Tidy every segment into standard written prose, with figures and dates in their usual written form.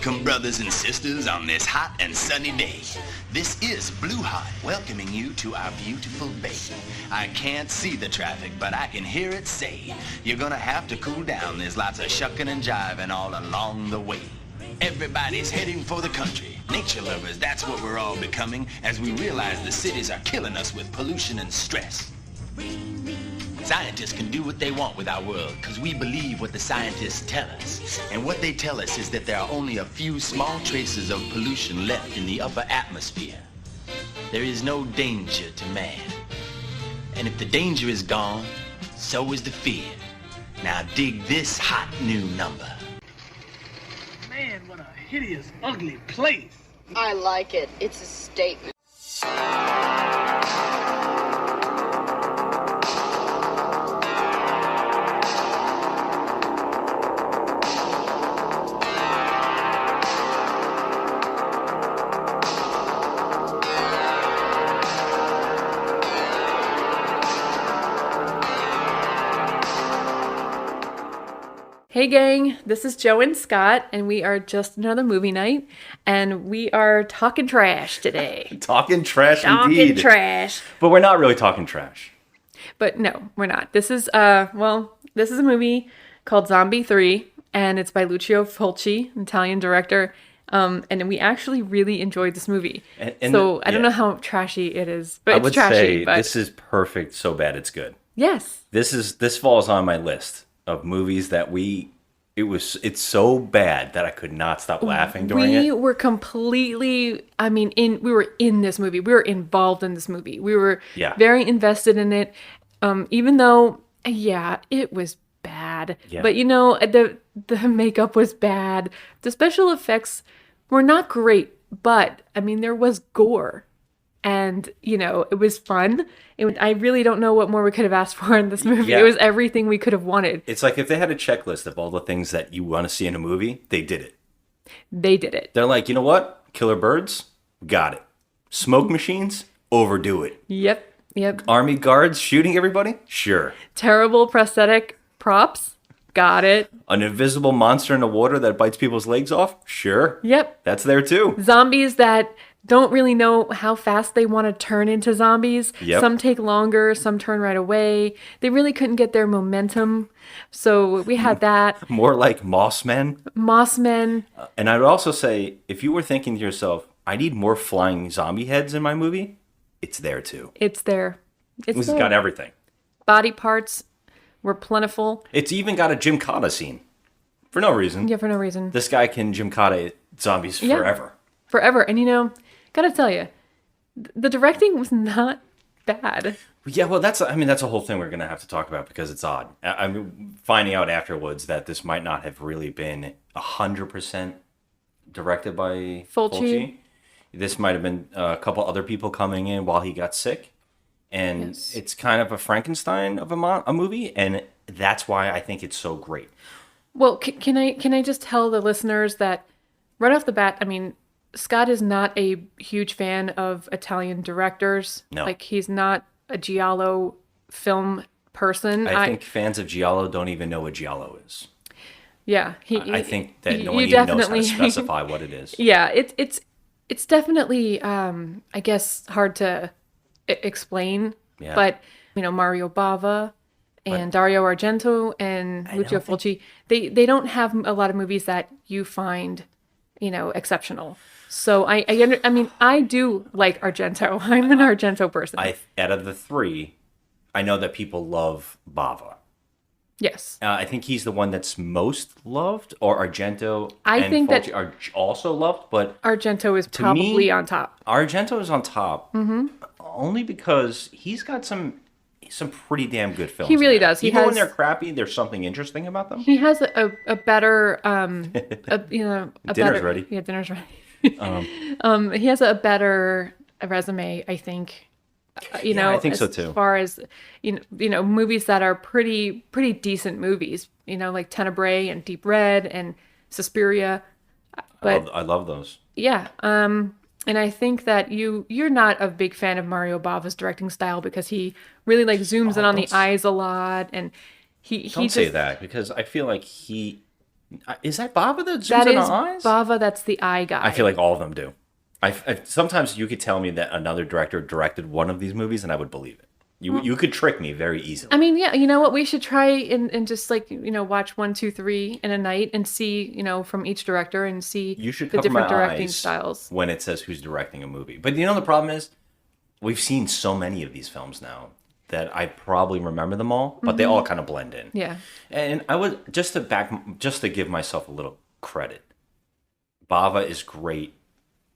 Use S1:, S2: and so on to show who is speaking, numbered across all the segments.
S1: Welcome, brothers and sisters, on this hot and sunny day. This is Blue Heart welcoming you to our beautiful bay. I can't see the traffic, but I can hear it say, you're gonna have to cool down. There's lots of shucking and jiving all along the way. Everybody's heading for the country. Nature lovers, that's what we're all becoming as we realize the cities are killing us with pollution and stress. Scientists can do what they want with our world because we believe what the scientists tell us. And what they tell us is that there are only a few small traces of pollution left in the upper atmosphere. There is no danger to man. And if the danger is gone, so is the fear. Now dig this hot new number.
S2: Man, what a hideous, ugly place.
S3: I like it. It's a statement.
S4: Hey gang, this is Joe and Scott, and we are just another movie night, and we are talking trash today.
S5: Talking trash indeed.
S4: Talking trash.
S5: But we're not really talking trash.
S4: But no, we're not. This is a movie called Zombie 3, and it's by Lucio Fulci, an Italian director. And we actually really enjoyed this movie. I don't know how trashy it is, but it's trashy.
S5: This is perfect, so bad it's good.
S4: Yes.
S5: This falls on my list of movies that it's so bad that I could not stop laughing during it.
S4: We were completely, we were in this movie. We were involved in this movie. We were very invested in it. Even though, it was bad. Yeah. But the makeup was bad. The special effects were not great, but there was gore. And, it was fun. I really don't know what more we could have asked for in this movie. Yeah. It was everything we could have wanted.
S5: It's like if they had a checklist of all the things that you want to see in a movie, they did it.
S4: They did it.
S5: They're like, you know what? Killer birds? Got it. Smoke machines? Overdo it.
S4: Yep.
S5: Army guards shooting everybody? Sure.
S4: Terrible prosthetic props? Got it.
S5: An invisible monster in the water that bites people's legs off? Sure.
S4: Yep.
S5: That's there too.
S4: Zombies that don't really know how fast they want to turn into zombies. Yep. Some take longer, some turn right away. They really couldn't get their momentum. So we had that.
S5: More like Mossmen. And I would also say, if you were thinking to yourself, I need more flying zombie heads in my movie, it's there too.
S4: It's there.
S5: It's got everything.
S4: Body parts were plentiful.
S5: It's even got a gymkhana scene. For no reason.
S4: Yeah, for no reason.
S5: This guy can gymkhana zombies forever.
S4: Forever. And gotta tell you, the directing was not bad.
S5: Yeah, well, that's a whole thing we're gonna have to talk about because it's odd. Finding out afterwards that this might not have really been 100% directed by Fulci. This might have been a couple other people coming in while he got sick, and It's kind of a Frankenstein of a movie, and that's why I think it's so great.
S4: Well, can I just tell the listeners that right off the bat, Scott is not a huge fan of Italian directors.
S5: No.
S4: Like, he's not a Giallo film person.
S5: I think fans of Giallo don't even know what Giallo is.
S4: Yeah.
S5: I think that no one even knows how to specify what it is.
S4: Yeah, it's definitely, I guess, hard to explain. Yeah. But, Mario Bava and Dario Argento and Lucio Fulci, they don't have a lot of movies that you find, exceptional. So I do like Argento. I'm an Argento person.
S5: Out of the three, I know that people love Bava.
S4: Yes.
S5: I think he's the one that's most loved, or Argento
S4: and Fulci
S5: are also loved, but
S4: Argento is probably on top.
S5: Argento is on top, only because he's got some pretty damn good films.
S4: He really does.
S5: Even when they're crappy, there's something interesting about them.
S4: He has a better
S5: Dinner's ready.
S4: Yeah, dinner's ready. He has a better resume, I think.
S5: I think so too.
S4: As far as movies that are pretty decent movies, like Tenebrae and Deep Red and Suspiria. But
S5: I love those.
S4: Yeah. And I think that you're not a big fan of Mario Bava's directing style because he really zooms in on the eyes a lot, and he
S5: don't say that, because I feel like he Is that Bava that zooms
S4: That
S5: in
S4: is
S5: our eyes?
S4: Bava, that's the eye guy.
S5: I feel like all of them do. Sometimes you could tell me that another director directed one of these movies, and I would believe it. You could trick me very easily.
S4: I mean, yeah, you know what? We should try and just like, watch 1, 2, 3 in a night and see, from each director and see
S5: You should
S4: the
S5: cover
S4: different
S5: my
S4: directing
S5: eyes
S4: styles.
S5: when it says who's directing a movie. But the problem is, we've seen so many of these films now that I probably remember them all, but they all kind of blend in.
S4: Yeah.
S5: And I would just to give myself a little credit. Bava is great.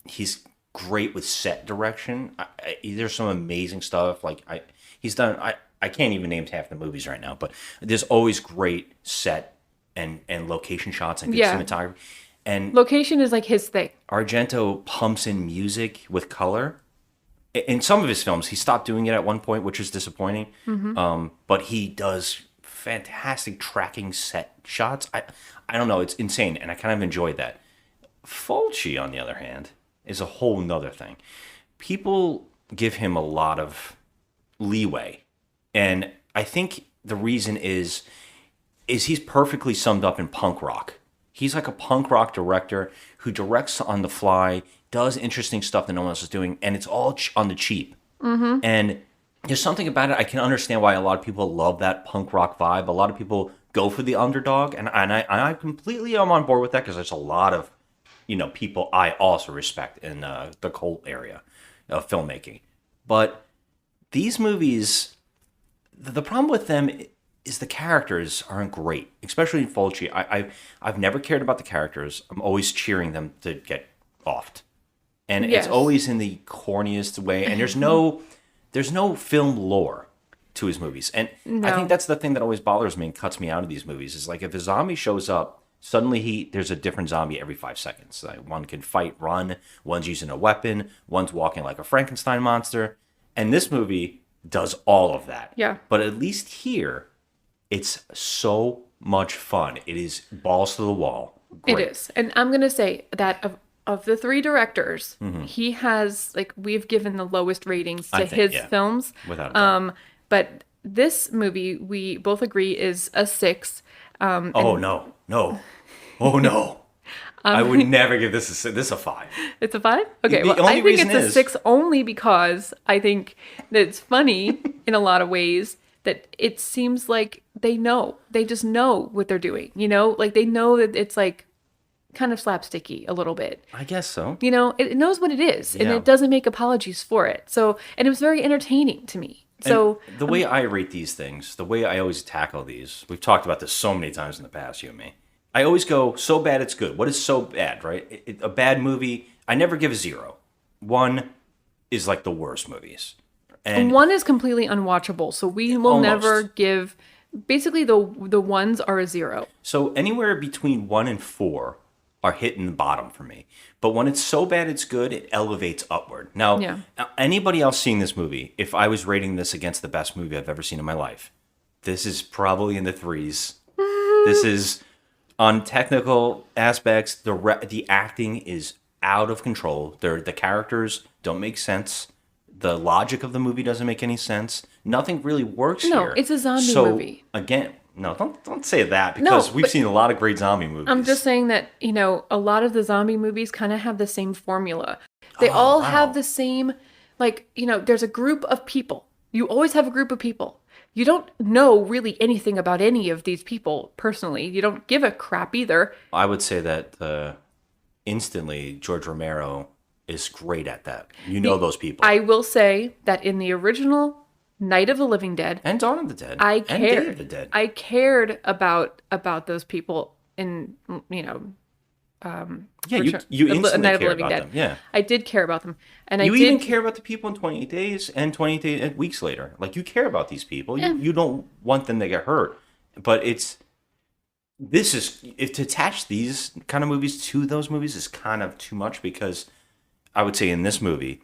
S5: He's great with set direction. There's some amazing stuff. Like he's done. I can't even name half the movies right now, but there's always great set and location shots and good cinematography. And
S4: location is like his thing.
S5: Argento pumps in music with color. In some of his films, he stopped doing it at one point, which is disappointing. But he does fantastic tracking set shots. I don't know, it's insane, and I kind of enjoyed that. Fulci, on the other hand, is a whole nother thing. People give him a lot of leeway, and I think the reason is he's perfectly summed up in punk rock. He's like a punk rock director who directs on the fly, does interesting stuff that no one else is doing, and it's all on the cheap. And there's something about it. I can understand why a lot of people love that punk rock vibe. A lot of people go for the underdog, and I completely am on board with that because there's a lot of people I also respect in the cult area of filmmaking. But these movies, the problem with them is the characters aren't great, especially in Fulci. I've never cared about the characters. I'm always cheering them to get offed. And it's always in the corniest way. And there's no film lore to his movies. And I think that's the thing that always bothers me and cuts me out of these movies. Is like if a zombie shows up, suddenly there's a different zombie every 5 seconds. Like one can fight, run. One's using a weapon. One's walking like a Frankenstein monster. And this movie does all of that.
S4: Yeah.
S5: But at least here, it's so much fun. It is balls to the wall. Great.
S4: It is. And I'm going to say that of the 3 directors, he has, we've given the lowest ratings to his films. Without a doubt. But this movie, we both agree, is a 6.
S5: No. Oh, no. I would never give this a 5.
S4: It's a 5? Okay, well, I think it's a 6 only because I think that it's funny in a lot of ways that it seems like they just know what they're doing, Like, they know that it's, kind of slapsticky a little bit.
S5: I guess so.
S4: It knows what it is, and it doesn't make apologies for it. So, and it was very entertaining to me. So
S5: and the way I rate these things, the way I always tackle these, we've talked about this so many times in the past, you and me. I always go, so bad it's good. What is so bad, right? A bad movie, I never give a 0. 1 is like the worst movies. And
S4: 1 is completely unwatchable, so we will never give... Basically, the ones are a 0.
S5: So anywhere between 1 and 4 are hitting the bottom for me. But when it's so bad it's good, it elevates upward. Now, anybody else seeing this movie, if I was rating this against the best movie I've ever seen in my life, this is probably in the 3s. This is, on technical aspects, the acting is out of control. The characters don't make sense. The logic of the movie doesn't make any sense. Nothing really works here.
S4: No, it's a zombie movie.
S5: Again, no, don't say that because we've seen a lot of great zombie movies.
S4: I'm just saying that, a lot of the zombie movies kind of have the same formula. They all have the same, there's a group of people. You always have a group of people. You don't know really anything about any of these people personally. You don't give a crap either.
S5: I would say that instantly George Romero is great at that. Those people.
S4: I will say that in the original Night of the Living Dead
S5: and Dawn of the Dead,
S4: and Day
S5: of the Dead,
S4: I cared about those people in
S5: you instantly
S4: Night of the
S5: care
S4: Living
S5: about
S4: Dead.
S5: them. Yeah,
S4: I did care about them, and
S5: you even care about the people in 28 Days and 28 weeks later. Like you care about these people. Yeah. You don't want them to get hurt, but if to attach these kind of movies to those movies is kind of too much because I would say in this movie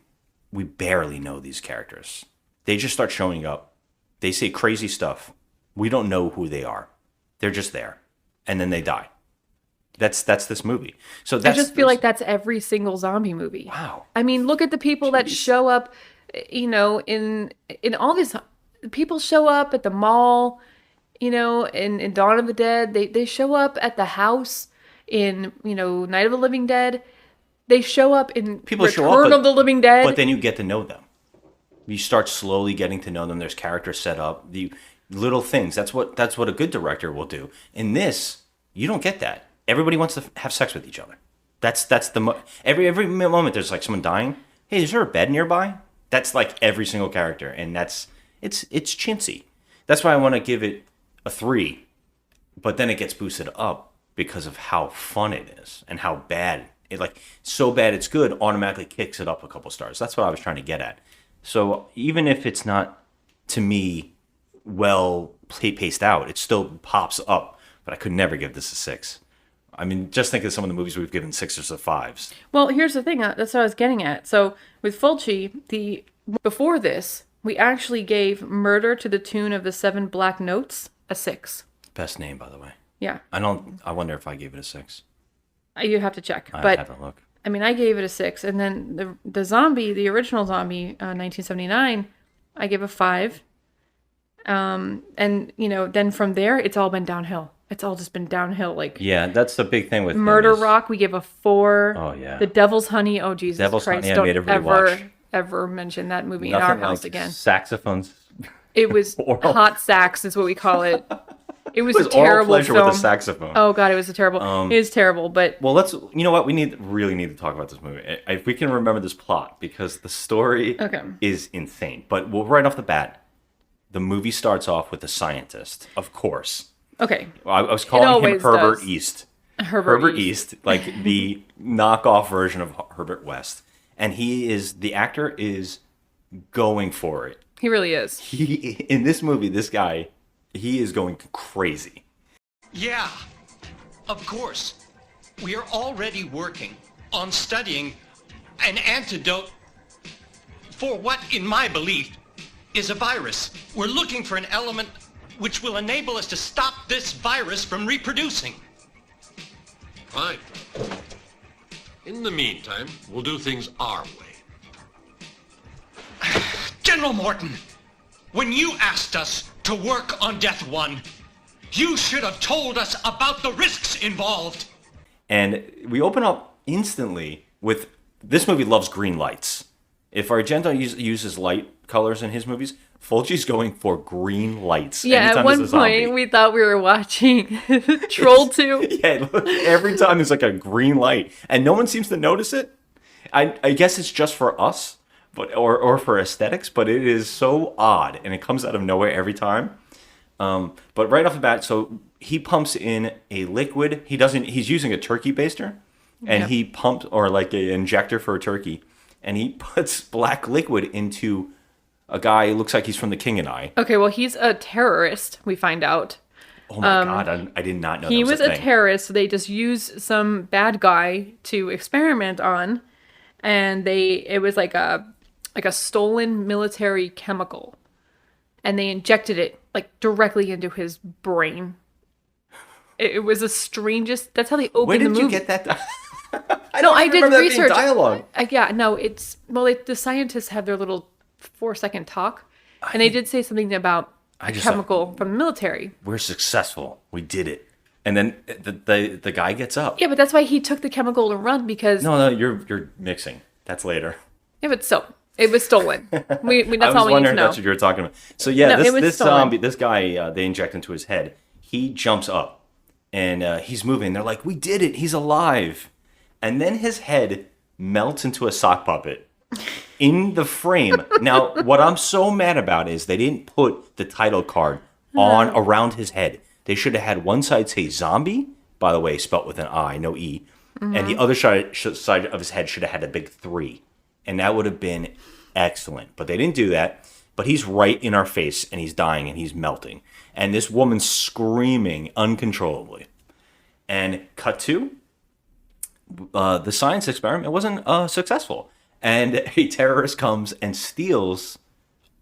S5: we barely know these characters. They just start showing up. They say crazy stuff. We don't know who they are. They're just there. And then they die. That's this movie. So I
S4: just feel like that's every single zombie movie.
S5: Wow.
S4: I mean, look at the people that show up, in all these... People show up at the mall in Dawn of the Dead, they show up at the house in, Night of the Living Dead. They show up in Return of the Living Dead.
S5: But then you get to know them. You start slowly getting to know them. There's characters set up. The little things. That's what a good director will do. In this, you don't get that. Everybody wants to have sex with each other. That's every moment there's like someone dying. Hey, is there a bed nearby? That's like every single character, and it's chintzy. That's why I want to give it a 3, but then it gets boosted up because of how fun it is and how bad it, like, so bad it's good, automatically kicks it up a couple stars. That's what I was trying to get at. So even if it's not, to me, well paced out, it still pops up. But I could never give this a 6. I mean, just think of some of the movies we've given 6s or 5s.
S4: Well, here's the thing. That's what I was getting at. So with Fulci, before this, we actually gave Murder to the Tune of the 7 Black Notes a 6.
S5: Best name, by the way.
S4: Yeah.
S5: I wonder if I gave it a 6.
S4: You have to check.
S5: I have a look.
S4: I mean, I gave it a 6, and then the Zombie, the original Zombie, 1979, I gave a 5. And then from there, it's all been downhill. It's all just been downhill.
S5: Yeah, that's the big thing with
S4: Murder Rock. We give a 4.
S5: Oh yeah.
S4: The Devil's Honey. Oh Jesus
S5: Devil's
S4: Christ!
S5: Honey,
S4: Don't ever mention that movie in our house again.
S5: Saxophones.
S4: It was hot sax, is what we call it. It was a
S5: oral
S4: terrible
S5: pleasure
S4: film.
S5: with a saxophone.
S4: Oh god, it was terrible. It is terrible, but
S5: you know what? We really need to talk about this movie. If we can remember this plot, because the story is insane. But right off the bat, the movie starts off with a scientist, of course.
S4: Okay.
S5: I was calling him Herbert East. Herbert East, like the knockoff version of Herbert West. And the actor is going for it.
S4: He really is.
S5: In this movie, this guy, he is going crazy.
S6: Yeah, of course. We are already working on studying an antidote for what, in my belief, is a virus. We're looking for an element which will enable us to stop this virus from reproducing.
S7: Fine. In the meantime, we'll do things our way.
S6: General Morton, when you asked us to work on Death 1, you should have told us about the risks involved.
S5: And we open up instantly with, this movie loves green lights. If Argento uses light colors in his movies, Fulci's going for green lights.
S4: Yeah, at one point we thought we were watching Troll 2.
S5: Yeah, every time there's like a green light, and no one seems to notice it. I guess it's just for us, or for aesthetics, but it is so odd, and it comes out of nowhere every time. But right off the bat, so he pumps in a liquid. He's using a turkey baster, and he pumps, or like an injector for a turkey, and he puts black liquid into a guy who looks like he's from The King and I.
S4: Okay, well, he's a terrorist, we find out.
S5: Oh my God, I did not know
S4: he
S5: that was a thing.
S4: terrorist, so they just used some bad guy to experiment on, and it was like a stolen military chemical, and they injected it like directly into his brain. It was the strangest. That's how they opened the movie.
S5: Where did you get that?
S4: I did research.
S5: Dialogue.
S4: The scientists have their little 4-second talk, and they did say something about a chemical from the military.
S5: We're successful. We did it. And then the guy gets up.
S4: Yeah, but that's why he took the chemical to run, because
S5: no, you're mixing. That's later.
S4: Yeah, but still, it was stolen. That's all we need to know.
S5: I was wondering if that's what you were talking about. So yeah, this zombie, this guy, they inject into his head. He jumps up, and he's moving. They're like, "We did it! He's alive!" And then his head melts into a sock puppet in the frame. Now, what I'm so mad about is they didn't put the title card on around his head. They should have had one side say Zombie, by the way, spelt with an I, no E, and the other side of his head should have had a big 3, and that would have been excellent. But they didn't do that. But he's right in our face, and he's dying, and he's melting. And this woman's screaming uncontrollably. And cut to, the science experiment wasn't successful. And a terrorist comes and steals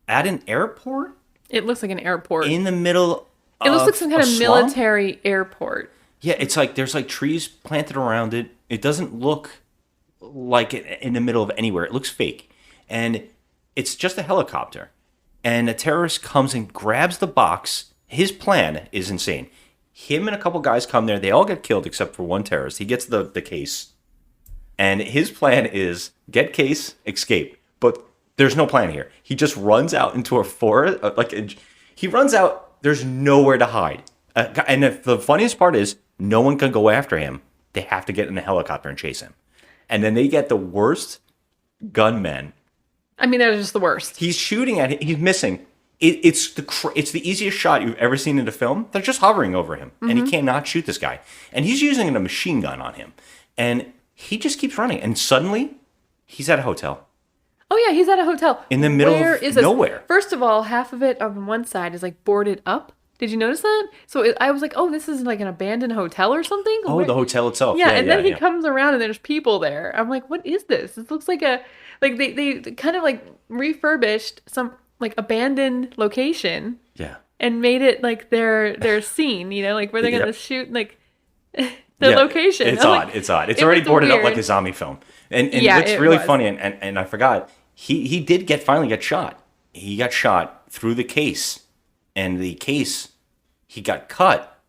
S5: at an airport?
S4: It looks like an airport.
S5: In the middle of
S4: It looks like some kind of
S5: swamp?
S4: military airport.
S5: Yeah, it's like there's like trees planted around it. It doesn't look like it in the middle of anywhere. It looks fake. And it's just a helicopter. And a terrorist comes and grabs the box his plan is insane. Him and a couple guys come there. They all get killed except for one terrorist. He gets the case. And his plan is get case, escape. But there's no plan here. He just runs out into a forest. He runs out. There's nowhere to hide. And the funniest part is no one can go after him. They have to get in a helicopter and chase him. And then they get the worst gunmen.
S4: I mean, they're just the worst.
S5: He's shooting at him. He's missing. It's the easiest shot you've ever seen in a film. They're just hovering over him, and he cannot shoot this guy. And he's using a machine gun on him, and he just keeps running. And suddenly, he's at a hotel.
S4: Oh yeah, he's at a hotel
S5: in the middle of nowhere.
S4: First of all, half of it on one side is like boarded up. Did you notice that? So I was like, oh, this is like an abandoned hotel or something.
S5: Oh, the hotel itself.
S4: Yeah, and then he comes around and there's people there. I'm like, what is this? This looks like they kind of like refurbished some like abandoned location.
S5: Yeah.
S4: And made it like their scene, like where they're gonna shoot like their location.
S5: It's odd. It's odd. It's already boarded up like a zombie film. And what's really funny, and I forgot, he did finally get shot. He got shot through the case. And the case, he got cut,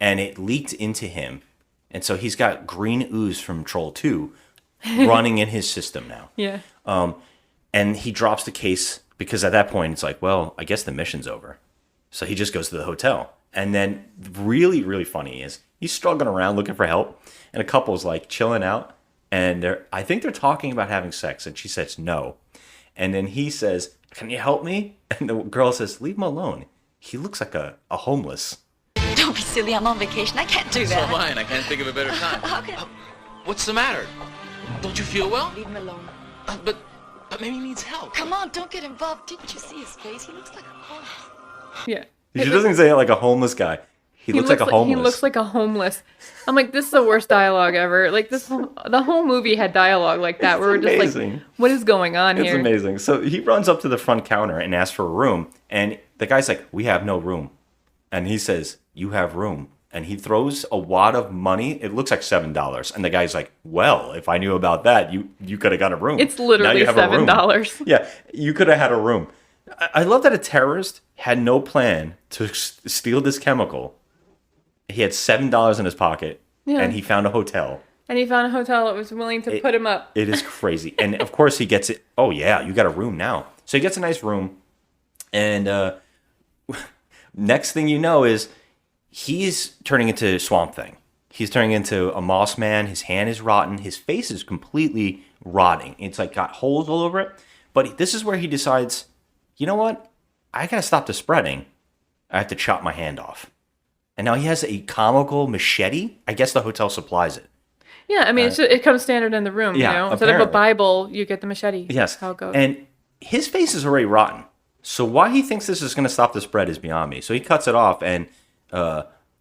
S5: and it leaked into him. And so he's got green ooze from Troll 2 running in his system now.
S4: Yeah.
S5: And he drops the case because at that point it's like, well, I guess the mission's over. So he just goes to the hotel. And then really, really funny is he's struggling around looking for help. And a couple's like chilling out. And I think they're talking about having sex. And she says no. And then he says, can you help me? And the girl says, leave him alone. He looks like a homeless.
S8: Don't be silly. I'm on vacation. I can't do that.
S9: So am I, and I can't think of a better time. What's the matter? Don't you feel well?
S8: Leave him alone.
S9: But maybe he needs help.
S8: Come on, don't get involved. Didn't you see his face? He looks like a homeless.
S4: Yeah.
S5: She doesn't say it like a homeless guy. He looks like a homeless.
S4: He looks like a homeless. I'm like, this is the worst dialogue ever. Like the whole movie had dialogue like that where we're just like, what is going on here?
S5: It's amazing. So he runs up to the front counter and asks for a room. And the guy's like, we have no room. And he says, you have room. And he throws a wad of money. It looks like $7. And the guy's like, well, if I knew about that, you could have got a room.
S4: It's literally $7.
S5: Yeah, you could have had a room. I love that a terrorist had no plan to steal this chemical. He had $7 in his pocket, and he found a hotel.
S4: And he found a hotel that was willing to put him up.
S5: It is crazy. And, of course, he gets it. Oh, yeah, you got a room now. So he gets a nice room. And next thing you know is he's turning into Swamp Thing. He's turning into a moss man. His hand is rotten. His face is completely rotting. It's like got holes all over it. But this is where he decides, you know what? I got to stop the spreading. I have to chop my hand off. And now he has a comical machete. I guess the hotel supplies it.
S4: Yeah, I mean, it comes standard in the room, you know? Instead of a Bible, you get the machete.
S5: Yes.
S4: How it goes.
S5: And his face is already rotten. So why he thinks this is going to stop the spread is beyond me. So he cuts it off, and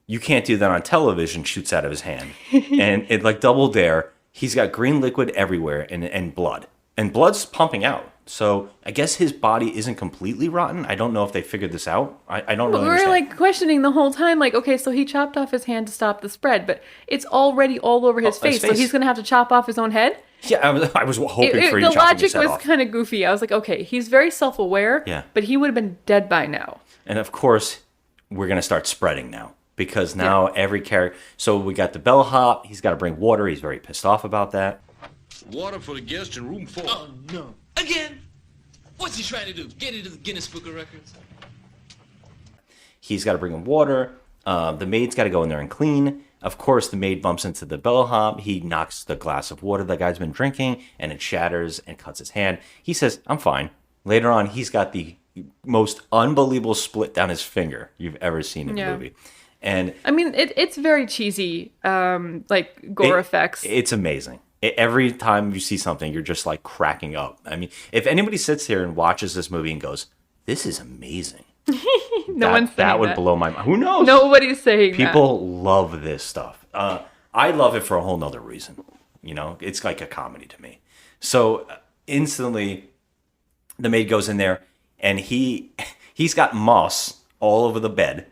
S5: you can't do that on television, shoots out of his hand. And it like double dare. He's got green liquid everywhere and blood. And blood's pumping out. So I guess his body isn't completely rotten. I don't know if they figured this out. I don't really understand.
S4: We're like questioning the whole time, like, okay, so he chopped off his hand to stop the spread, but it's already all over his face, so he's going to have to chop off his own head?
S5: Yeah, I was hoping for you to chop his head off.
S4: The logic was kind of goofy. I was like, okay, he's very self-aware, but he would have been dead by now.
S5: And of course, we're going to start spreading now. Because now every character... So we got the bellhop. He's got to bring water. He's very pissed off about that.
S7: Water for the guests in room 4.
S9: Oh, no. Again? What's he trying to do? Get into the Guinness Book of Records?
S5: He's got to bring him water. The maid's got to go in there and clean. Of course, the maid bumps into the bellhop. He knocks the glass of water the guy's been drinking, and it shatters and cuts his hand. He says, I'm fine. Later on, he's got the most unbelievable split down his finger you've ever seen in the movie. And
S4: I mean, it's very cheesy, like gore effects.
S5: It's amazing. Every time you see something, you're just like cracking up. I mean, if anybody sits here and watches this movie and goes, "This is amazing," that would blow my mind. Who knows?
S4: Nobody's saying
S5: People love this stuff. I love it for a whole nother reason. You know, it's like a comedy to me. So instantly, the maid goes in there, and he's got moss all over the bed.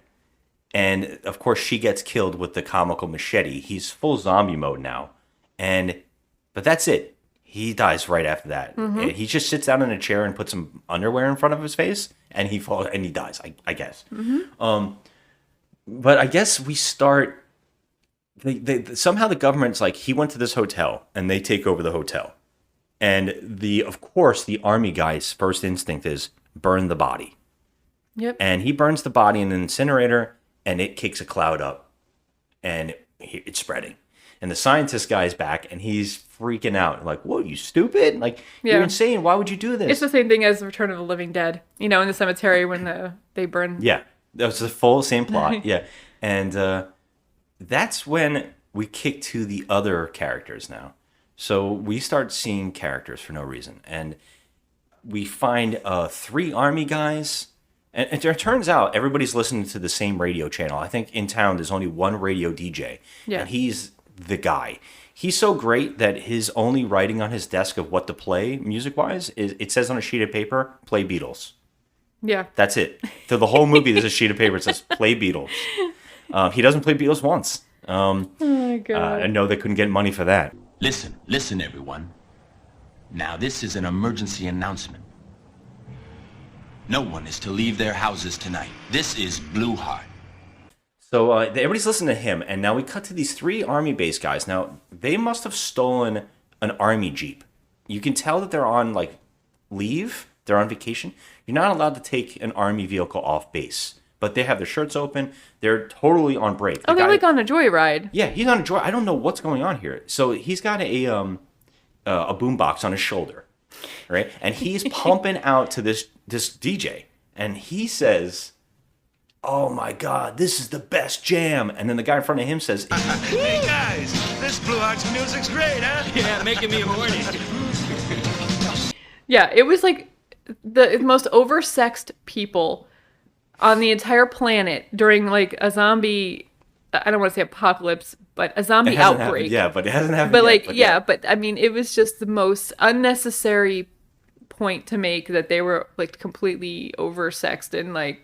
S5: And, of course, she gets killed with the comical machete. He's full zombie mode now. But that's it. He dies right after that. Mm-hmm. He just sits down in a chair and puts some underwear in front of his face, and he falls and he dies. I guess. Mm-hmm. But I guess we start. They somehow the government's like, he went to this hotel, and they take over the hotel, and of course the army guy's first instinct is burn the body.
S4: Yep.
S5: And he burns the body in an incinerator, and it kicks a cloud up, and it's spreading. And the scientist guy's back, and he's freaking out. Like, whoa, you stupid? Like, you're insane. Why would you do this?
S4: It's the same thing as Return of the Living Dead. In the cemetery when they burn.
S5: Yeah, that was the full same plot. Yeah. And that's when we kick to the other characters now. So we start seeing characters for no reason. And we find 3 army guys. And it turns out everybody's listening to the same radio channel. I think in town there's only one radio DJ. Yeah. And he's the guy. He's so great that his only writing on his desk of what to play music-wise is it says on a sheet of paper, play Beatles.
S4: Yeah.
S5: That's it. Through the whole movie, there's a sheet of paper that says play Beatles. He doesn't play Beatles once.
S4: Oh my God.
S5: I know they couldn't get money for that.
S1: Listen, everyone. Now, this is an emergency announcement. No one is to leave their houses tonight. This is Blue Heart.
S5: So everybody's listening to him, and now we cut to these 3 army base guys. Now, they must have stolen an army jeep. You can tell that they're on, leave. They're on vacation. You're not allowed to take an army vehicle off base. But they have their shirts open. They're totally on break.
S4: They're on a joyride.
S5: Yeah, he's on a joyride. I don't know what's going on here. So he's got a boombox on his shoulder, right? And he's pumping out to this DJ. And he says, oh my God, this is the best jam. And then the guy in front of him says,
S10: hey guys, this Blue Hearts music's great, huh?
S9: Yeah, making me horny.
S4: Yeah, it was like the most oversexed people on the entire planet during a zombie, I don't want to say apocalypse, but a zombie outbreak.
S5: Yeah, but it hasn't happened
S4: yet. But I mean, it was just the most unnecessary point to make that they were completely oversexed and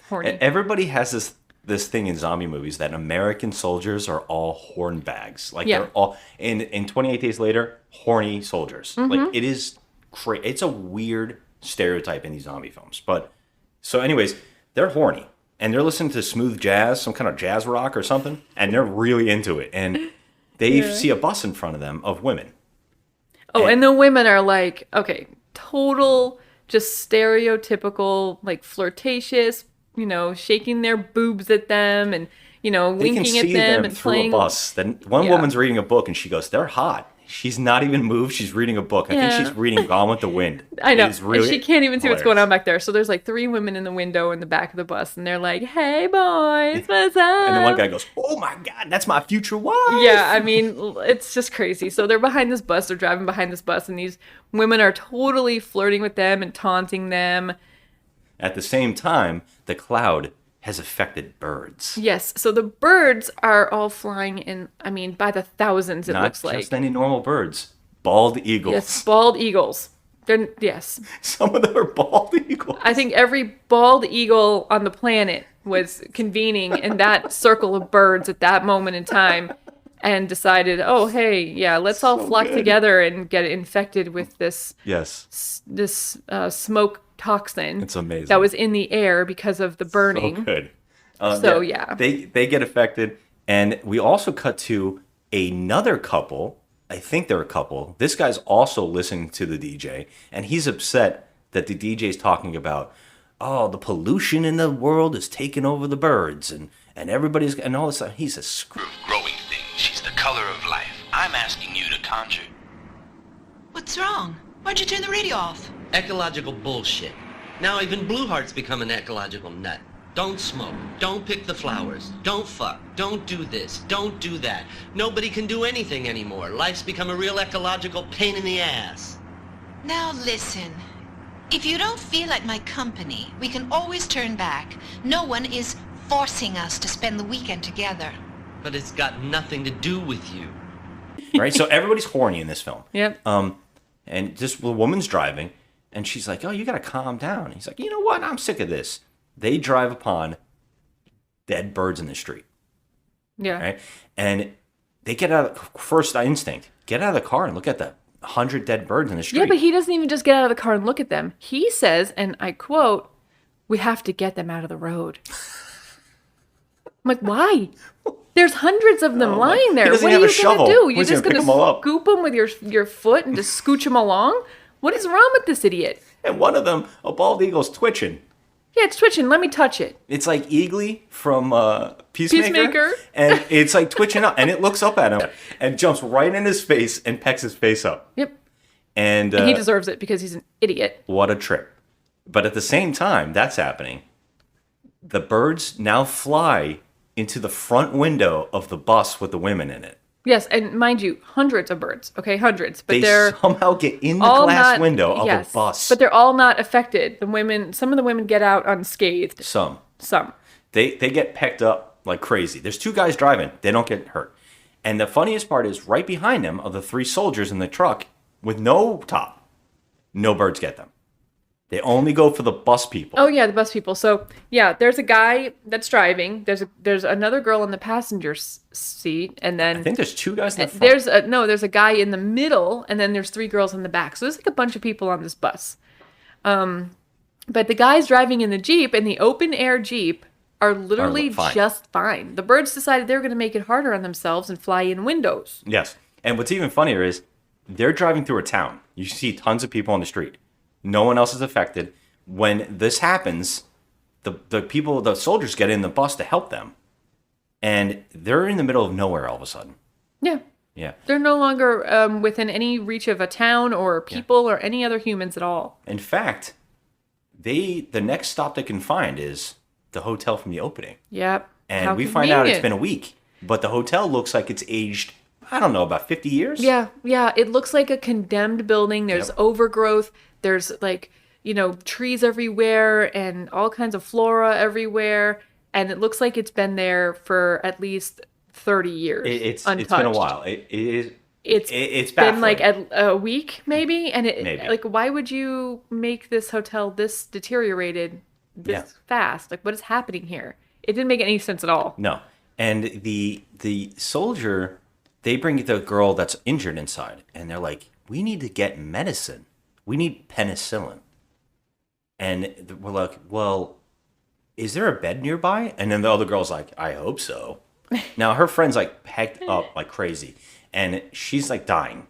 S4: horny.
S5: Everybody has this thing in zombie movies that American soldiers are all hornbags. They're all in 28 Days Later, horny soldiers. Mm-hmm. It is crazy. It's a weird stereotype in these zombie films. But so anyways, they're horny and they're listening to smooth jazz, some kind of jazz rock or something, and they're really into it. And they see a bus in front of them of women.
S4: Oh, and the women are total just stereotypical, flirtatious, shaking their boobs at them and, winking at them and
S5: through
S4: playing.
S5: A bus. Then one woman's reading a book and she goes, they're hot. She's not even moved. She's reading a book. I think she's reading Gone with the Wind.
S4: I know. Really she can't even see what's going on back there. So there's 3 women in the window in the back of the bus and they're like, hey boys, what's up?
S5: And then one guy goes, oh my God, that's my future wife.
S4: Yeah, I mean, it's just crazy. So they're behind this bus. They're driving behind this bus and these women are totally flirting with them and taunting them.
S5: At the same time, the cloud has affected birds.
S4: Yes, so the birds are all flying in, by the thousands, it looks like.
S5: Not just any normal birds. Bald eagles.
S4: Yes, bald eagles. Yes.
S5: Some of them are bald eagles.
S4: I think every bald eagle on the planet was convening in that circle of birds at that moment in time and decided, oh, hey, yeah, let's all flock together and get infected with this smoke toxin.
S5: It's amazing.
S4: That was in the air because of the burning.
S5: So good. They get affected, and we also cut to another couple. I think they're a couple. This guy's also listening to the DJ, and he's upset that the DJ's talking about, oh, the pollution in the world is taking over the birds, and everybody's and all this stuff. He says,
S1: growing thing. She's the color of life. I'm asking you to conjure.
S8: What's wrong? Why'd you turn the radio off?
S9: Ecological bullshit. Now even Blue Heart's become an ecological nut. Don't smoke. Don't pick the flowers. Don't fuck. Don't do this. Don't do that. Nobody can do anything anymore. Life's become a real ecological pain in the ass.
S8: Now listen. If you don't feel like my company, we can always turn back. No one is forcing us to spend the weekend together.
S9: But it's got nothing to do with you.
S5: Right? So everybody's horny in this film.
S4: Yep.
S5: And just the woman's driving, and she's like, oh, you got to calm down. He's like, you know what? I'm sick of this. They drive upon dead birds in the street.
S4: Yeah.
S5: Right? And they get out of first instinct, get out of the car and look at the 100 dead birds in the street.
S4: Yeah, but he doesn't even just get out of the car and look at them. He says, and I quote, "We have to get them out of the road." I'm like, why? There's hundreds of them lying there. What are you going to do? You're just going to scoop them with your foot and just scooch them along? What is wrong with this idiot?
S5: And one of them, a bald eagle's twitching.
S4: Yeah, it's twitching. Let me touch it.
S5: It's like Eagly from Peacemaker. And it's like twitching up. And it looks up at him and jumps right in his face and pecks his face up.
S4: Yep.
S5: And
S4: he deserves it because he's an idiot.
S5: What a trip. But at the same time that's happening, the birds now fly into the front window of the bus with the women in it.
S4: Yes, and mind you, hundreds of birds. Okay, hundreds. But they're
S5: somehow get in the glass window of a bus.
S4: But they're all not affected. Some of the women get out unscathed.
S5: Some.
S4: They
S5: get pecked up like crazy. There's 2 guys driving. They don't get hurt. And the funniest part is right behind them are the 3 soldiers in the truck with no top. No birds get them. They only go for the bus people.
S4: Oh yeah, the bus people. So yeah, there's a guy that's driving. There's another girl in the passenger seat, and then
S5: I think there's 2 guys in the front.
S4: There's a guy in the middle, and then there's 3 girls in the back. So there's like a bunch of people on this bus. But the guys driving in the Jeep, in the open air Jeep, are literally just fine. The birds decided they were going to make it harder on themselves and fly in windows.
S5: Yes, and what's even funnier is they're driving through a town. You see tons of people on the street. No one else is affected. When this happens, the soldiers get in the bus to help them. And they're in the middle of nowhere all of a sudden.
S4: Yeah.
S5: Yeah.
S4: They're no longer within any reach of a town or people or any other humans at all.
S5: In fact, the next stop they can find is the hotel from the opening.
S4: Yep.
S5: And we find out it's been a week. But the hotel looks like it's aged, I don't know, about 50 years?
S4: Yeah. It looks like a condemned building. There's overgrowth. There's trees everywhere and all kinds of flora everywhere. And it looks like it's been there for at least 30 years.
S5: It's been a while. It's
S4: been like a week maybe. And maybe. Why would you make this hotel this deteriorated this fast? What is happening here? It didn't make any sense at all.
S5: No. And the soldier, they bring the girl that's injured inside. And they're like, we need to get medicine. We need penicillin. And we're like, well, is there a bed nearby? And then the other girl's like, I hope so. Now, her friend's pecked up like crazy. And she's dying.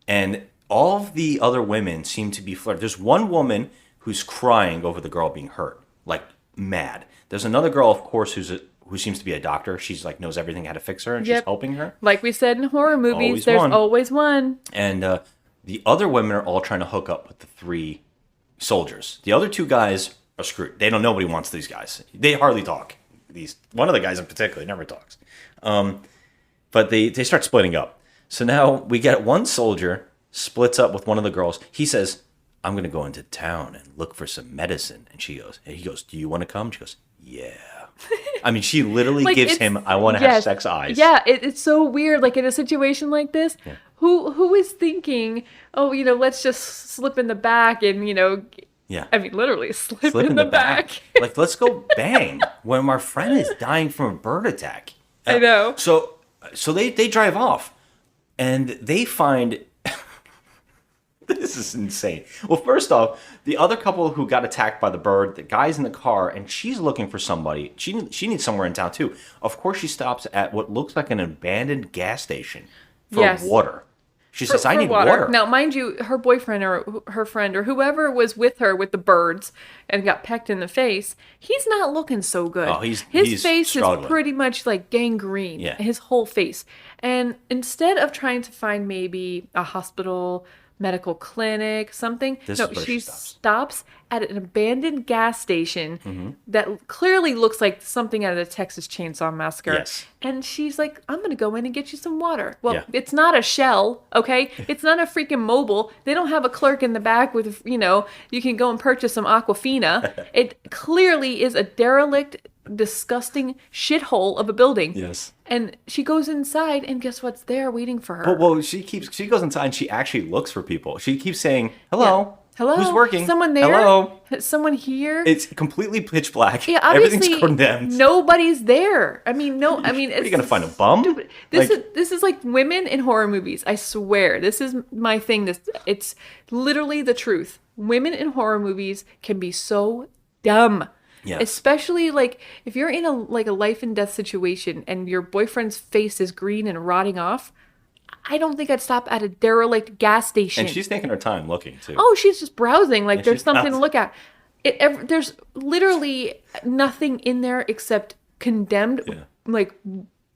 S5: And all of the other women seem to be flirting. There's one woman who's crying over the girl being hurt. Mad. There's another girl, of course, who seems to be a doctor. She's knows everything how to fix her. And she's helping her.
S4: Like we said in horror movies, there's always one.
S5: And the other women are all trying to hook up with the 3 soldiers. The other 2 guys are screwed. Nobody wants these guys. They hardly talk. One of the guys in particular never talks. But they start splitting up. So now we get one soldier splits up with one of the girls. He says, I'm going to go into town and look for some medicine. And he goes, do you want to come? She goes, yeah. I mean, she literally gives him, I want to have sex eyes.
S4: Yeah, it's so weird. In a situation like this, who is thinking, let's just slip in the back and,
S5: yeah.
S4: I mean, literally slip in the back.
S5: Let's go bang when our friend is dying from a bird attack.
S4: I know.
S5: So they drive off and they find... This is insane. Well, first off, the other couple who got attacked by the bird, the guy's in the car, and she's looking for somebody. She needs somewhere in town, too. Of course, she stops at what looks like an abandoned gas station for water. She says, I need water.
S4: Now, mind you, her boyfriend or her friend or whoever was with her with the birds and got pecked in the face, he's not looking so good.
S5: Oh,
S4: his face
S5: struggling.
S4: is pretty much gangrene.
S5: Yeah.
S4: His whole face. And instead of trying to find maybe a hospital, medical clinic, something. She stops at an abandoned gas station that clearly looks like something out of the Texas Chainsaw Massacre.
S5: Yes.
S4: And she's like, I'm going to go in and get you some water. Well, it's not a Shell, okay? It's not a freaking Mobile. They don't have a clerk in the back with, you can go and purchase some Aquafina. It clearly is a derelict, disgusting shithole of a building.
S5: Yes.
S4: And she goes inside, and guess what's there waiting for her?
S5: Well, she goes inside, and she actually looks for people. She keeps saying, hello,
S4: Hello?
S5: Who's working?
S4: Someone there?
S5: Hello?
S4: Someone here?
S5: It's completely pitch black.
S4: Yeah, obviously,
S5: everything's condemned.
S4: nobody's there. I mean, no, I mean,
S5: Are you going to find a bum?
S4: Stupid. This is like women in horror movies. I swear. This is my thing. It's literally the truth. Women in horror movies can be so dumb.
S5: Yeah.
S4: Especially like if you're in a life and death situation and your boyfriend's face is green and rotting off, I don't think I'd stop at a derelict gas station.
S5: And she's taking her time looking too.
S4: Oh, she's just browsing. Like there's something to
S5: browsing.
S4: look at. There's literally nothing in there except condemned like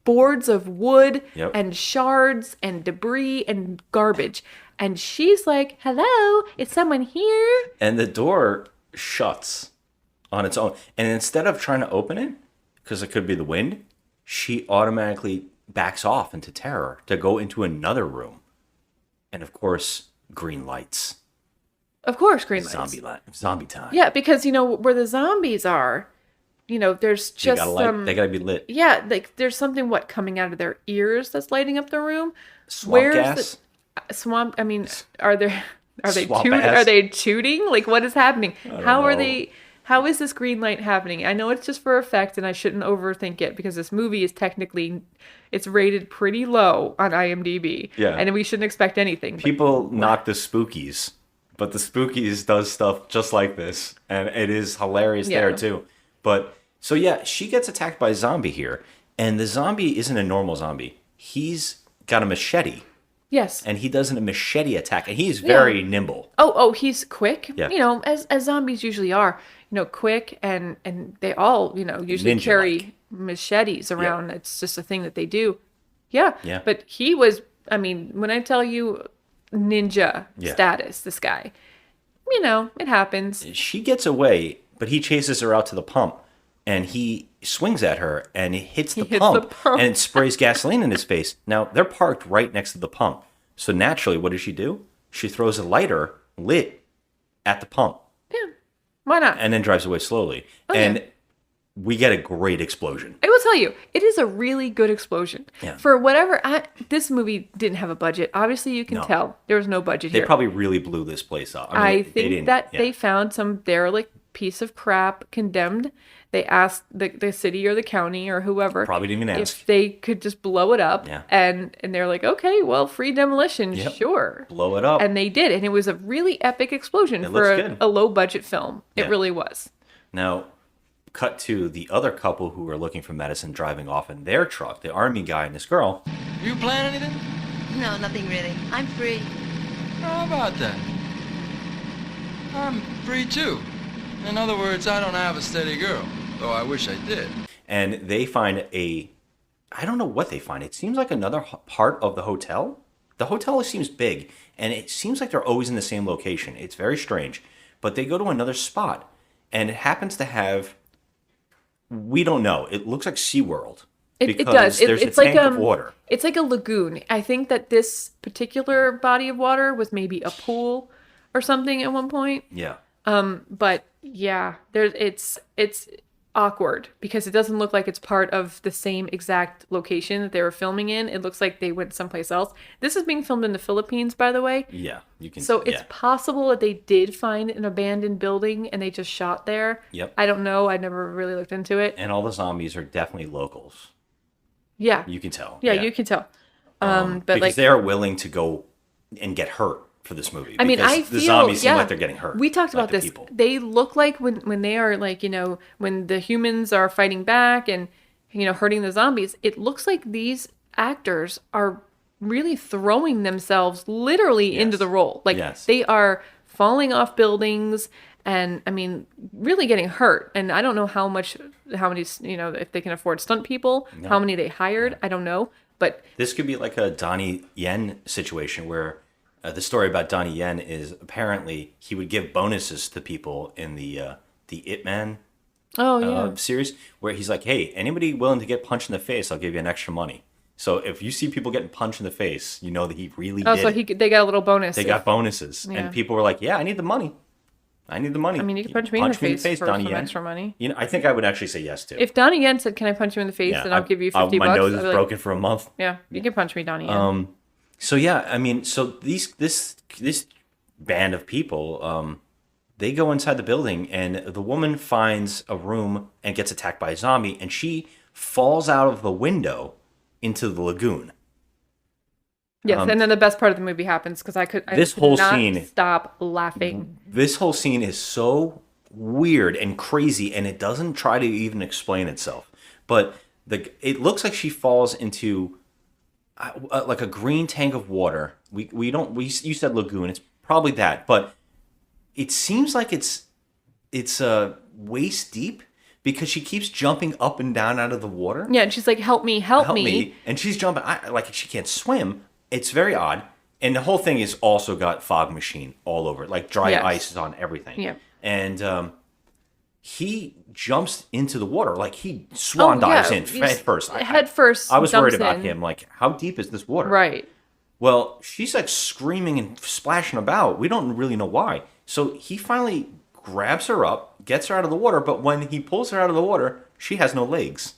S4: boards of wood and shards and debris and garbage. And she's like, "Hello, is someone here?"
S5: And the door shuts on its own. And instead of trying to open it, because it could be the wind, she automatically backs off into terror to go into another room. And of course, green lights.
S4: Of course, green lights.
S5: Zombie time.
S4: Yeah, because where the zombies are, there's just
S5: they gotta be lit.
S4: Yeah, like there's something coming out of their ears that's lighting up the room.
S5: Swamp gas.
S4: Swamp. I mean, are they
S5: Swamp ass.
S4: are they tooting? Like what is happening? How are
S5: know.
S4: they? How is this green light happening? I know it's just for effect, and I shouldn't overthink it because this movie is technically, it's rated pretty low on IMDb.
S5: Yeah.
S4: And we shouldn't expect anything.
S5: People knock the spookies, but the spookies does stuff just like this, and it is hilarious there too. But so yeah, she gets attacked by a zombie here, and the zombie isn't a normal zombie. He's got a machete.
S4: Yes.
S5: And he does a machete attack, and he's very nimble.
S4: Oh, he's quick.
S5: Yeah.
S4: As zombies usually are. Quick and they all, usually
S5: Ninja-like.
S4: carry machetes around. It's just a thing that they do. Yeah.
S5: Yeah.
S4: But he was, when I tell you ninja status, this guy, it happens.
S5: She gets away, but he chases her out to the pump, and he swings at her, and it hits the pump, and it sprays gasoline in his face. Now, they're parked right next to the pump. So naturally, what does she do? She throws a lighter lit at the pump.
S4: Yeah. Why not?
S5: And then drives away slowly. And we get a great explosion.
S4: I will tell you, it is a really good explosion.
S5: Yeah.
S4: For whatever, this movie didn't have a budget. Obviously, you can tell there was no budget here.
S5: They probably really blew this place up.
S4: I think that they found some derelict piece of crap condemned. They asked the city or the county or whoever
S5: probably didn't even ask
S4: if they could just blow it up.
S5: Yeah.
S4: And they're like, okay, well, free demolition, sure.
S5: Blow it up.
S4: And they did. And it was a really epic explosion for a low budget film. It really was.
S5: Now, cut to the other couple who are looking for medicine driving off in their truck, the army guy and this girl.
S10: You plan anything?
S3: No, nothing really. I'm free.
S10: How about that? I'm free too. In other words, I don't have a steady girl, though I wish I did.
S5: And they find I don't know what they find. It seems like another part of the hotel. The hotel seems big, and it seems like they're always in the same location. It's very strange. But they go to another spot, and it happens to have, we don't know, it looks like SeaWorld.
S4: It does.
S5: There's
S4: it's
S5: a
S4: like
S5: tank of water.
S4: It's like a lagoon. I think that this particular body of water was maybe a pool or something at one point.
S5: Yeah.
S4: But yeah, it's awkward because it doesn't look like it's part of the same exact location that they were filming in. It looks like they went someplace else. This is being filmed in the Philippines, by the way.
S5: Yeah, you can.
S4: So it's possible that they did find an abandoned building and they just shot there.
S5: Yep.
S4: I don't know. I never really looked into it.
S5: And all the zombies are definitely locals.
S4: Yeah.
S5: You can tell.
S4: Yeah, you can tell. But
S5: because they are willing to go and get hurt for this movie.
S4: I mean, I
S5: the
S4: feel
S5: zombies seem like they're getting hurt.
S4: We talked about this.
S5: People.
S4: They look like when they are like, when the humans are fighting back and hurting the zombies, it looks like these actors are really throwing themselves literally into the role. Like they are falling off buildings and really getting hurt. And I don't know how many, if they can afford stunt people, how many they hired, I don't know. But
S5: this could be like a Donnie Yen situation where the story about Donnie Yen is apparently he would give bonuses to people in the Ip Man series where he's like, hey, anybody willing to get punched in the face, I'll give you an extra money. So if you see people getting punched in the face, you know that he really did.
S4: So they got a little bonus.
S5: They got bonuses. Yeah. And people were like, yeah, I need the money. I need the money.
S4: I mean, you can punch me in the face for
S5: Donnie
S4: some
S5: Yen.
S4: extra money.
S5: I think I would actually say yes to.
S4: If Donnie Yen said, can I punch you in the face, then I'll give you $50.
S5: My nose is broken for a month.
S4: Yeah, you can punch me, Donnie Yen.
S5: So yeah, so this band of people, they go inside the building, and the woman finds a room and gets attacked by a zombie, and she falls out of the window into the lagoon.
S4: Yes, and then the best part of the movie happens because I could not stop laughing.
S5: This whole scene is so weird and crazy, and it doesn't try to even explain itself. But it looks like she falls into like a green tank of water. You said lagoon. It's probably that, but it seems like it's waist deep because she keeps jumping up and down out of the water.
S4: Yeah, and she's like, "Help me, help me!"
S5: And she's jumping like she can't swim. It's very odd. And the whole thing is also got fog machine all over it. Like dry ice is on everything.
S4: Yeah.
S5: And he jumps into the water. Like he swan dives in head first.
S4: Head first.
S5: I was worried about him. Like, how deep is this water?
S4: Right.
S5: Well, she's like screaming and splashing about. We don't really know why. So he finally grabs her up, gets her out of the water. But when he pulls her out of the water, she has no legs.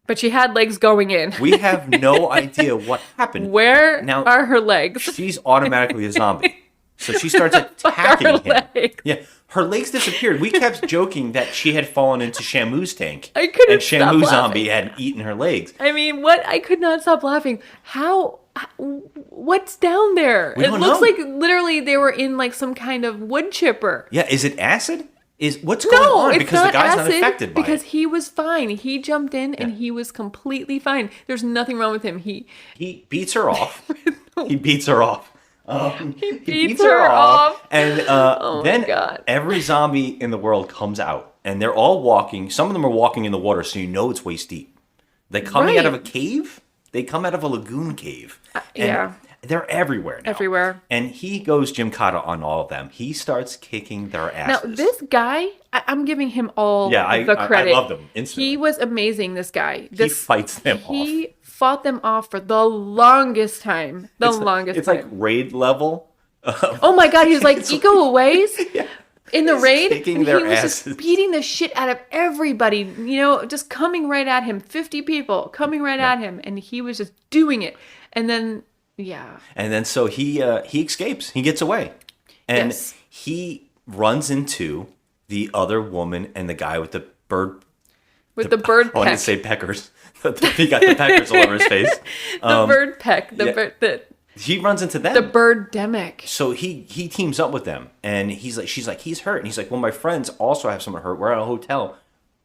S4: But she had legs going in.
S5: We have no idea what happened.
S4: Where are her legs?
S5: She's automatically a zombie. So she starts attacking him. Legs? Yeah, her legs disappeared. We kept joking that she had fallen into Shamu's tank.
S4: I couldn't
S5: and Shamu zombie had eaten her legs.
S4: I mean, what? I could not stop laughing. How? What's down there? It looks like literally they were in like some kind of wood chipper.
S5: Yeah, is it acid? What's going on? Because the guy's not affected by it.
S4: Because he was fine. He jumped in and he was completely fine. There's nothing wrong with him. He
S5: beats her off. He beats her off.
S4: He beats her off.
S5: And then every zombie in the world comes out. And they're all walking. Some of them are walking in the water, so you know it's waist deep. They're coming out of a cave. They come out of a lagoon cave. And they're everywhere now.
S4: Everywhere.
S5: And he goes Gymkata on all of them. He starts kicking their asses.
S4: Now, this guy, I'm giving him all the credit.
S5: I loved him instantly.
S4: He was amazing, this guy.
S5: He fights them off.
S4: He fought them off for the longest time. It's
S5: like raid level.
S4: Oh my God, he was like, Eco Aways? In the raid,
S5: kicking their
S4: he was
S5: asses.
S4: just beating the shit out of everybody, just coming right at him. 50 people coming right at him, and he was just doing it. And then,
S5: And then so he escapes. He gets away. And he runs into the other woman and the guy with the bird.
S4: With the bird peck.
S5: I wanted to say peckers. He got the peckers all over his face.
S4: The bird peck.
S5: He runs into them.
S4: The birdemic.
S5: So he teams up with them, and she's like, he's hurt. And he's like, well, my friends also have someone hurt. We're at a hotel.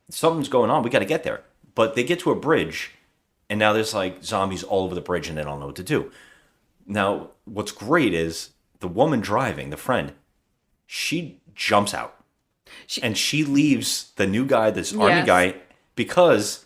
S5: Something's going on. We got to get there. But they get to a bridge, and now there's like zombies all over the bridge, and they don't know what to do. Now, what's great is the woman driving, the friend, she jumps out. And she leaves the new guy, this army guy, because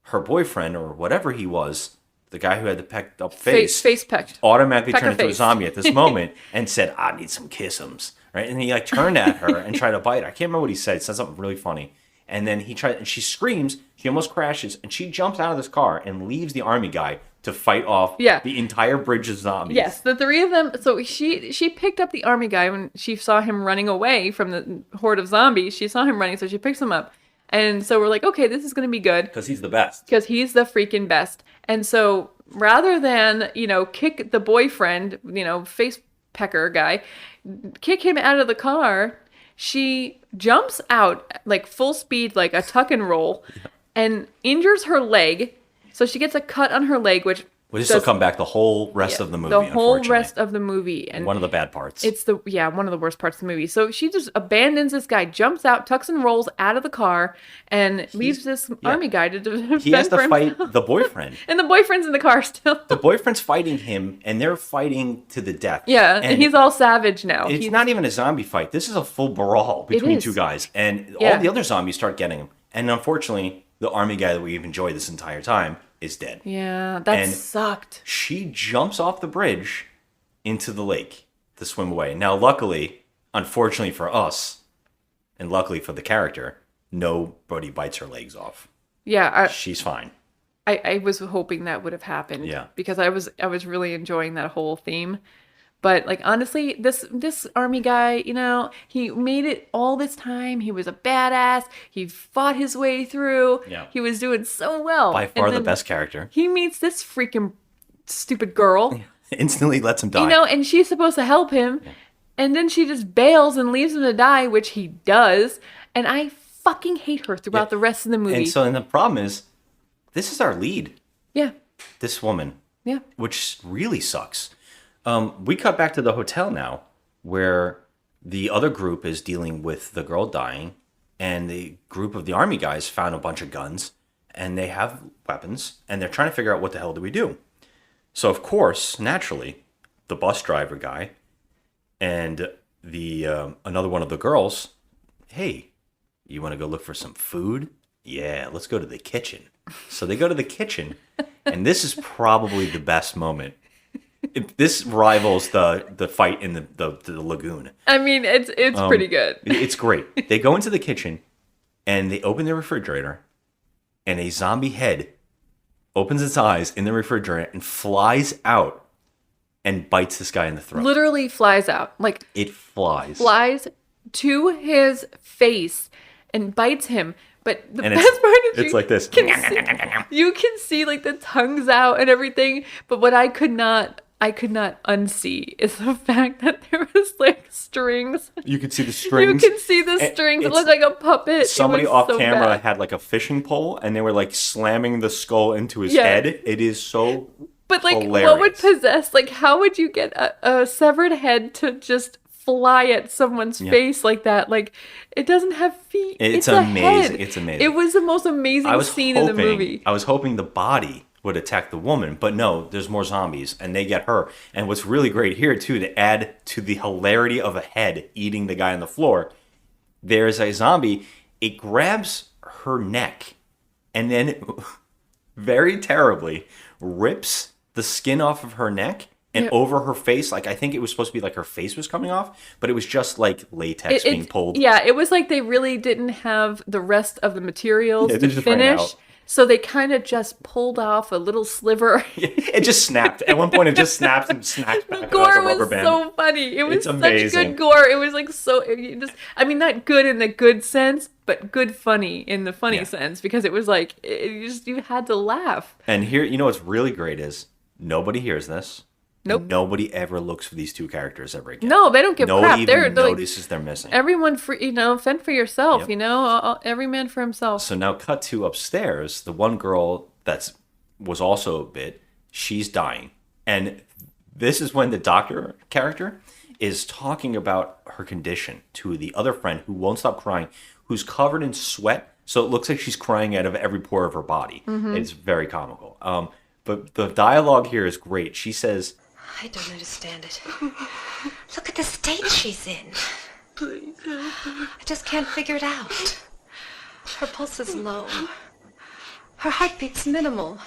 S5: her boyfriend, or whatever he was, the guy who had the pecked up face
S4: pecked,
S5: automatically turned into a zombie at this moment and said, I need some kissums. Right? And he like turned at her and tried to bite her. I can't remember what he said. He said something really funny. And then and she screams, she almost crashes, and she jumps out of this car and leaves the army guy to fight off the entire bridge of zombies.
S4: Yes, the three of them. So she picked up the army guy when she saw him running away from the horde of zombies. She saw him running, so she picks him up. And so we're like, okay, this is going to be good.
S5: Because he's the best.
S4: Because he's the freaking best. And so rather than, kick the boyfriend, face pecker guy, kick him out of the car, she jumps out like full speed, like a tuck and roll, and injures her leg. So she gets a cut on her leg, which
S5: this will come back the whole rest of the movie.
S4: The whole rest of the movie, and
S5: one of the bad parts.
S4: It's one of the worst parts of the movie. So she just abandons this guy, jumps out, tucks and rolls out of the car, and leaves this army guy to defend.
S5: He has to fight the boyfriend,
S4: and the boyfriend's in the car still.
S5: The boyfriend's fighting him, and they're fighting to the death.
S4: Yeah, and he's all savage now.
S5: It's not even a zombie fight. This is a full brawl between two guys, and all the other zombies start getting him. And unfortunately, the army guy that we've enjoyed this entire time is dead.
S4: Yeah, that sucked.
S5: She jumps off the bridge into the lake to swim away. Now, luckily, unfortunately for us, and luckily for the character, nobody bites her legs off.
S4: Yeah.
S5: She's fine.
S4: I was hoping that would have happened.
S5: Yeah.
S4: Because I was really enjoying that whole theme. But like honestly, this army guy, he made it all this time. He was a badass. He fought his way through.
S5: Yeah.
S4: He was doing so well.
S5: By far the best character.
S4: He meets this freaking stupid girl.
S5: Instantly lets him die.
S4: And she's supposed to help him.
S5: Yeah.
S4: And then she just bails and leaves him to die, which he does. And I fucking hate her throughout the rest of the movie.
S5: And the problem is, this is our lead.
S4: Yeah.
S5: This woman.
S4: Yeah.
S5: Which really sucks. We cut back to the hotel now, where the other group is dealing with the girl dying, and the group of the army guys found a bunch of guns, and they have weapons, and they're trying to figure out what the hell do we do. So, of course, naturally, the bus driver guy and the another one of the girls, hey, you want to go look for some food? Yeah, let's go to the kitchen. So they go to the kitchen, and this is probably the best moment. This rivals the fight in the lagoon.
S4: I mean, it's pretty good.
S5: It's great. They go into the kitchen, and they open the refrigerator, and a zombie head opens its eyes in the refrigerator and flies out and bites this guy in the throat.
S4: Literally flies out. Like,
S5: it flies.
S4: Flies to his face and bites him. But the best part is
S5: it's like this.
S4: You can see like the tongues out and everything. But what I could not unsee is the fact that there was like strings.
S5: You could see the strings.
S4: You can see the strings. It looked like a puppet.
S5: Somebody off camera had like a fishing pole, and they were like slamming the skull into his head. It is so
S4: But like,
S5: hilarious.
S4: What would possess? Like, how would you get a severed head to just fly at someone's face like that? Like, it doesn't have feet.
S5: It's
S4: amazing.
S5: It's amazing.
S4: It was the most amazing scene in the movie.
S5: I was hoping the body would attack the woman, but no, there's more zombies, and they get her. And what's really great here, too, to add to the hilarity of a head eating the guy on the floor, there's a zombie. It grabs her neck, and then very terribly rips the skin off of her neck and over her face. Like, I think it was supposed to be like her face was coming off, but it was just like latex being pulled.
S4: Yeah, it was like they really didn't have the rest of the materials to finish. So they kind of just pulled off a little sliver.
S5: It just snapped. At one point, it just snaps and snaps back.
S4: The gore like a rubber band. So funny. It was such good gore. It was like so. I mean, not good in the good sense, but good funny in the funny sense, because it was like you had to laugh.
S5: And here, you know what's really great is nobody hears this.
S4: Nope.
S5: Nobody ever looks for these two characters ever again.
S4: No, they don't give crap.
S5: Nobody even notices they're missing.
S4: Everyone, fend for yourself. Yep. Every man for himself.
S5: So now, cut to upstairs. The one girl that was also a bit. She's dying, and this is when the doctor character is talking about her condition to the other friend who won't stop crying, who's covered in sweat, so it looks like she's crying out of every pore of her body. Mm-hmm. It's very comical. But the dialogue here is great. She says,
S3: I don't understand it. Look at the state she's in.
S11: Please help her.
S3: I just can't figure it out. Her pulse is low. Her heartbeat's minimal.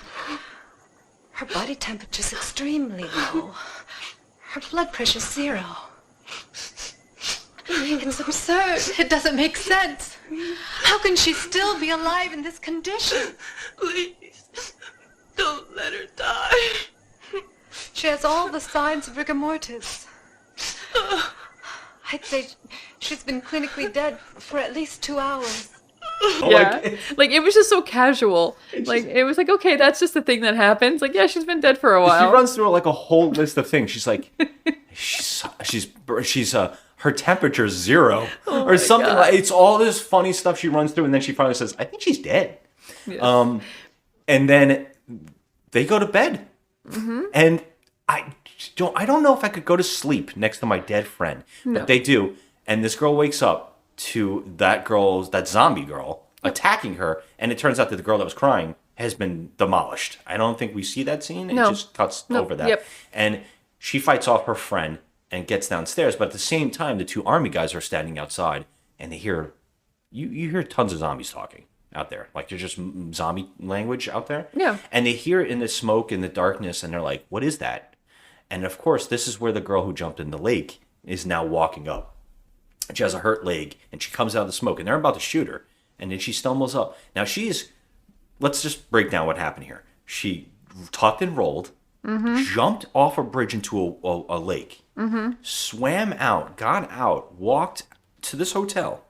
S3: Her body temperature's extremely low. Her blood pressure's 0. It's absurd. It doesn't make sense. How can she still be alive in this condition?
S11: Please, don't let her die.
S3: She has all the signs of rigor mortis. I'd say she's been clinically dead for at least 2 hours.
S4: Yeah, like it was just so casual. Like it was like, okay, that's just a thing that happens. Like, yeah, she's been dead for a while.
S5: She runs through like a whole list of things. She's like, she's her temperature's 0 or something. Like, it's all this funny stuff she runs through, and then she finally says, I think she's dead. Yeah. And then they go to bed, and I don't know if I could go to sleep next to my dead friend, but they do. And this girl wakes up to that zombie girl attacking her, and it turns out that the girl that was crying has been demolished. I don't think we see that scene. It just cuts over that. Yep. And she fights off her friend and gets downstairs, but at the same time, the 2 army guys are standing outside, and they hear, you hear tons of zombies talking out there. Like, there's just zombie language out there.
S4: Yeah.
S5: And they hear it in the smoke, in the darkness, and they're like, what is that? And of course, this is where the girl who jumped in the lake is now walking up. She has a hurt leg, and she comes out of the smoke, and they're about to shoot her. And then she stumbles up. Now let's just break down what happened here. She tucked and rolled, jumped off a bridge into a lake, swam out, got out, walked to this hotel.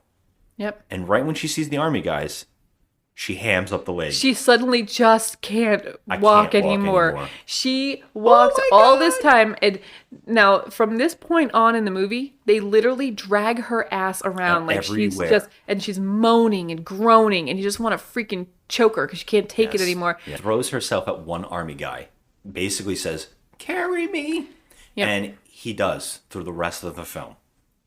S4: Yep.
S5: And right when she sees the army guys, She hams up the leg.
S4: She suddenly just can't walk anymore. She walks this time. And now, from this point on in the movie, they literally drag her ass around like
S5: everywhere.
S4: she's moaning and groaning, and you just want to freaking choke her because she can't take it anymore.
S5: Yeah. Throws herself at one army guy, basically says, "Carry me," and he does through the rest of the film,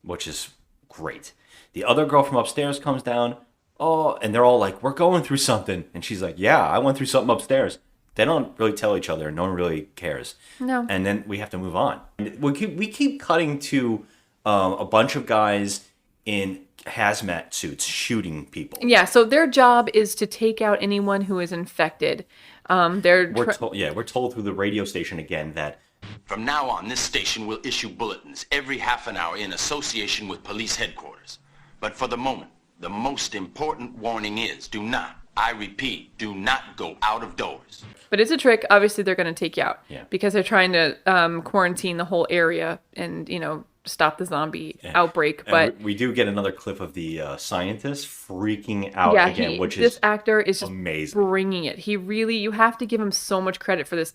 S5: which is great. The other girl from upstairs comes down. Oh, and they're all like, "We're going through something," and she's like, "Yeah, I went through something upstairs." They don't really tell each other. No one really cares.
S4: No.
S5: And then we have to move on. We keep cutting to a bunch of guys in hazmat suits shooting people.
S4: Yeah, so their job is to take out anyone who is infected.
S5: We're told through the radio station again that
S1: from now on, this station will issue bulletins every half an hour in association with police headquarters. But for the moment, the most important warning is do not, I repeat, do not go out of doors.
S4: But it's a trick. Obviously, they're going to take you out because they're trying to quarantine the whole area and, stop the zombie outbreak. But
S5: we do get another clip of the scientist freaking out again, which is
S4: this actor is just
S5: amazing.
S4: Bringing it. You have to give him so much credit for this.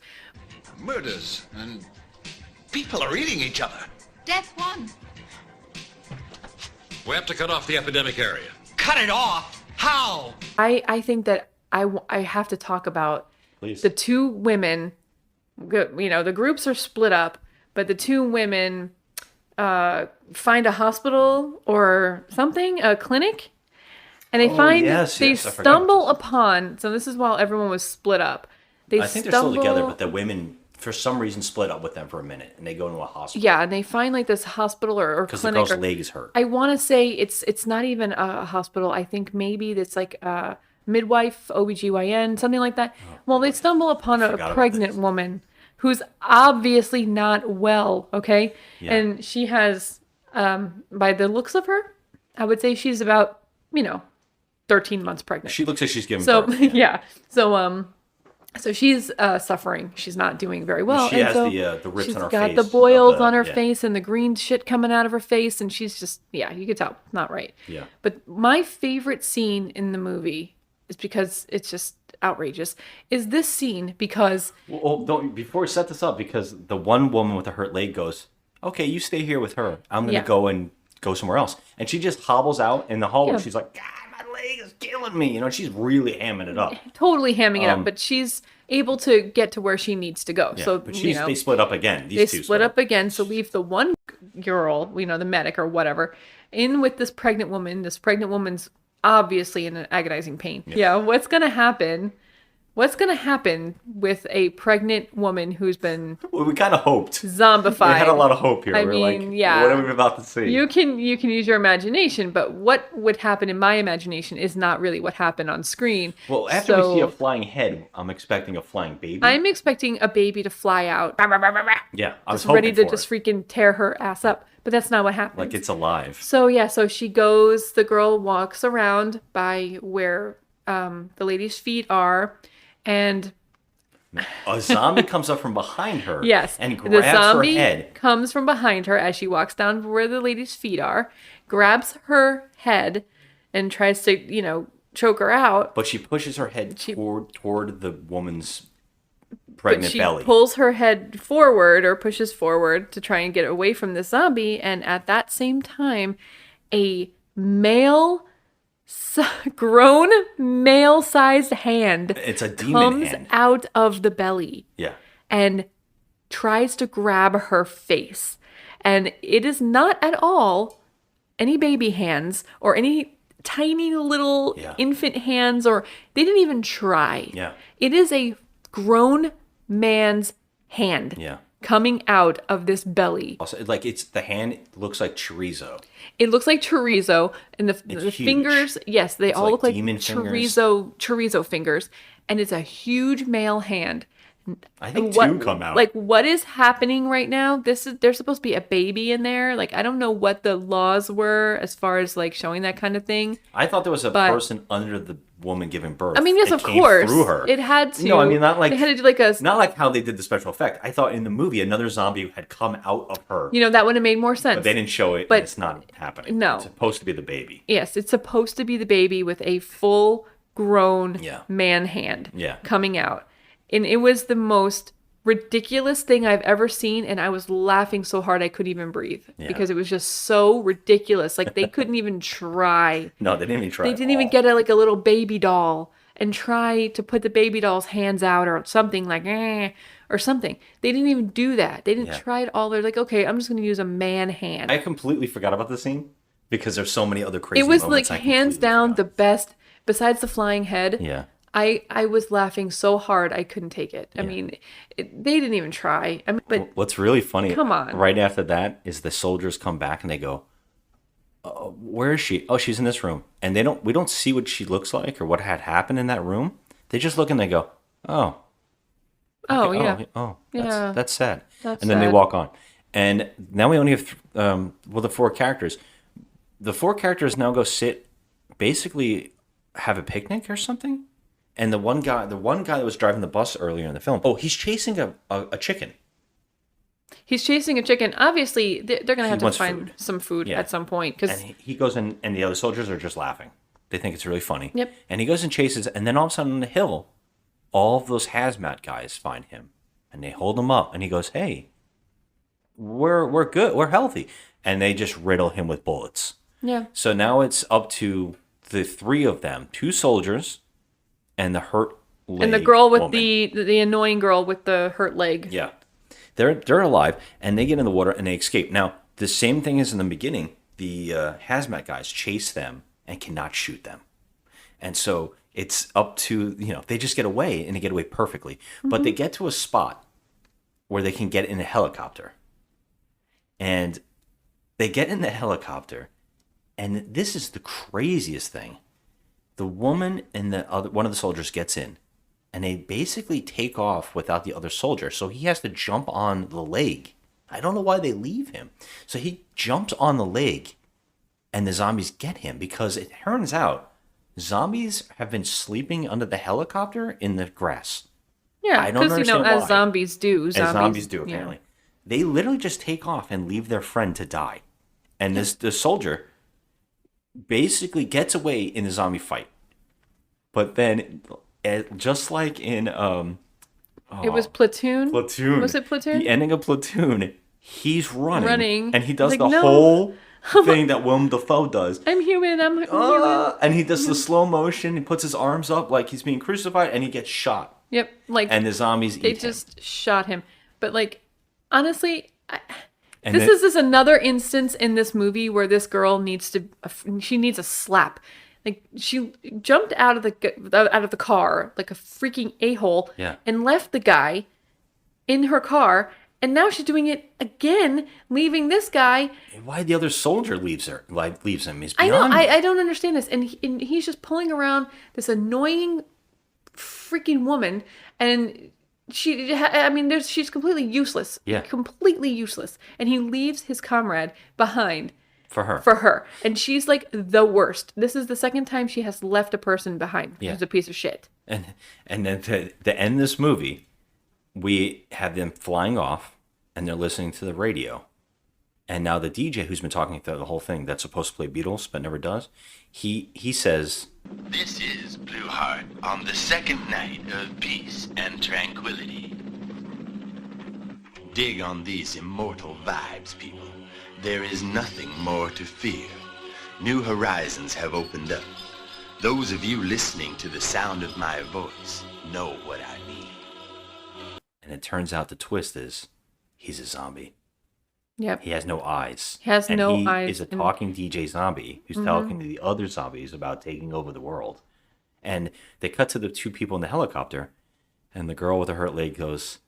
S7: Murders and
S1: people are eating each other.
S8: Death one.
S7: We have to cut off the epidemic area.
S6: Cut it off? How?
S4: I think that I have to talk about the two women. The groups are split up, but the two women find a hospital or something, a clinic, and they stumble upon. So this is while everyone was split up.
S5: I think they're still together, but the women for some reason split up with them for a minute, and they go into a hospital.
S4: Yeah, and they find this hospital or clinic.
S5: Because the girl's leg is hurt.
S4: I want to say it's not even a hospital. I think maybe it's like a midwife, OBGYN, something like that. Well, they stumble upon a pregnant woman who's obviously not well, okay? Yeah. And she has, by the looks of her, I would say she's about, 13 months pregnant.
S5: She looks like she's giving birth.
S4: Yeah. So she's suffering. She's not doing very well.
S5: She has the rips on her face.
S4: She's got the boils on her face and the green shit coming out of her face. And she's just, you could tell, not right.
S5: Yeah.
S4: But my favorite scene in the movie is because it's just outrageous, is this scene because...
S5: Well, before we set this up, because the one woman with the hurt leg goes, "Okay, you stay here with her. I'm going to go somewhere else." And she just hobbles out in the hallway. Yeah. She's like, "God, my leg is killing me." She's really hamming it up.
S4: Totally hamming it up, but she's able to get to where she needs to go.
S5: Yeah,
S4: so,
S5: but they split up again.
S4: They split up again, so leave the one girl, the medic or whatever, in with this pregnant woman. This pregnant woman's obviously in an agonizing pain. Yeah, what's going to happen? What's going to happen with a pregnant woman who's been...
S5: Well, we kind of hoped.
S4: Zombified.
S5: We had a lot of hope here.
S4: We're like,
S5: what are we about to see?
S4: You can use your imagination, but what would happen in my imagination is not really what happened on screen.
S5: Well, after we see a flying head, I'm expecting a flying baby.
S4: I'm expecting a baby to fly out.
S5: Yeah, I was
S4: just ready to just freaking tear her ass up. But that's not what happens.
S5: Like it's alive.
S4: So she goes, the girl walks around by where the lady's feet are, and
S5: a zombie comes up from behind her.
S4: Yes.
S5: And grabs her head.
S4: Comes from behind her as she walks down where the lady's feet are, grabs her head, and tries to, choke her out.
S5: But she pushes her head toward the woman's pregnant belly.
S4: She pulls her head forward or pushes forward to try and get away from the zombie, and at that same time, a grown male-sized hand
S5: it's a demon
S4: comes
S5: hand.
S4: Out of the belly.
S5: Yeah.
S4: And tries to grab her face. And it is not at all any baby hands or any tiny little infant hands, or they didn't even try.
S5: Yeah.
S4: It is a grown man's hand.
S5: Yeah.
S4: Coming out of this belly.
S5: Also, the hand looks like chorizo.
S4: It looks like chorizo, and the fingers, yes, they all look like chorizo fingers, and it's a huge male hand.
S5: I think two come out.
S4: Like, what is happening right now? There's supposed to be a baby in there. Like, I don't know what the laws were as far as like showing that kind of thing.
S5: I thought there was a person under the woman giving birth.
S4: I mean, yes, of course, through her. It had to.
S5: No, I mean not like
S4: they had to do
S5: not like how they did the special effect. I thought in the movie another zombie had come out of her.
S4: That would have made more sense.
S5: But they didn't show it. But it's not happening.
S4: No,
S5: it's supposed to be the baby.
S4: Yes, it's supposed to be the baby with a full grown man hand coming out. And it was the most ridiculous thing I've ever seen, and I was laughing so hard I couldn't even breathe because it was just so ridiculous. Like, they couldn't even try.
S5: No, they didn't even try.
S4: They didn't even get a little baby doll and try to put the baby doll's hands out or something like, or something. They didn't even do that. They didn't try it all. They're like, okay, I'm just going to use a man hand.
S5: I completely forgot about the scene because there's so many other crazy
S4: moments.
S5: It was
S4: like hands down the best, besides the flying head.
S5: Yeah.
S4: I was laughing so hard I couldn't take it. I mean, they didn't even try. I mean, but
S5: what's really funny,
S4: come on,
S5: right after that is the soldiers come back and they go, where is she? Oh, she's in this room. And we don't see what she looks like or what had happened in that room. They just look and they go, oh. Okay,
S4: yeah.
S5: That's sad.
S4: That's
S5: and then they walk on. And now we only have, the 4 characters. The 4 characters now go basically have a picnic or something. And the one guy that was driving the bus earlier in the film, he's chasing a chicken.
S4: He's chasing a chicken. Obviously, they're going to have to find some food at some point.
S5: And he goes in, and the other soldiers are just laughing. They think it's really funny.
S4: Yep.
S5: And he goes and chases, and then all of a sudden on the hill, all of those hazmat guys find him. And they hold him up, and he goes, hey, we're good, we're healthy. And they just riddle him with bullets.
S4: Yeah.
S5: So now it's up to the 3 of them, 2 soldiers, and the hurt leg
S4: and the girl with
S5: woman.
S4: the annoying girl with the hurt leg.
S5: Yeah. They're alive, and they get in the water, and they escape. Now, the same thing as in the beginning. The hazmat guys chase them and cannot shoot them. And so it's up to, they just get away, and they get away perfectly. Mm-hmm. But they get to a spot where they can get in a helicopter. And they get in the helicopter, and this is the craziest thing. The woman and one of the soldiers gets in, and they basically take off without the other soldier. So he has to jump on the leg. I don't know why they leave him. So he jumps on the leg, and the zombies get him because it turns out zombies have been sleeping under the helicopter in the grass.
S4: Yeah,
S5: I don't understand why.
S4: as zombies do.
S5: As zombies do, apparently. Yeah. They literally just take off and leave their friend to die. And the soldier basically gets away in the zombie fight. But then, just like in...
S4: it was Platoon?
S5: Platoon.
S4: Was it Platoon?
S5: The ending of Platoon, he's running. And he does
S4: like,
S5: the whole thing that Willem Dafoe does.
S4: I'm human, I'm human.
S5: And he does the slow motion, he puts his arms up like he's being crucified, and he gets shot.
S4: Yep. And
S5: the zombies eat him.
S4: They just shot him. But honestly... This is another instance in this movie where this girl needs a slap. Like, she jumped out of the car like a freaking a-hole and left the guy in her car, and now she's doing it again, leaving this guy.
S5: Why the other soldier leaves him is beyond
S4: I know.
S5: me.
S4: I don't understand this, and he's just pulling around this annoying freaking woman, and she's completely useless.
S5: Yeah.
S4: Completely useless. And he leaves his comrade behind.
S5: For her.
S4: And she's like the worst. This is the second time she has left a person behind.
S5: Yeah.
S4: Who's a piece of shit.
S5: And then to end this movie, we have them flying off, and they're listening to the radio. And now the DJ who's been talking through the whole thing, that's supposed to play Beatles but never does, he says...
S1: This is Blue Heart on the second night of peace and tranquility. Dig on these immortal vibes, people. There is nothing more to fear. New horizons have opened up. Those of you listening to the sound of my voice know what I mean.
S5: And it turns out the twist is he's a zombie.
S4: Yep.
S5: He has no eyes.
S4: He has no eyes.
S5: He is a talking DJ zombie who's talking to the other zombies about taking over the world. And they cut to the 2 people in the helicopter, and the girl with the hurt leg goes,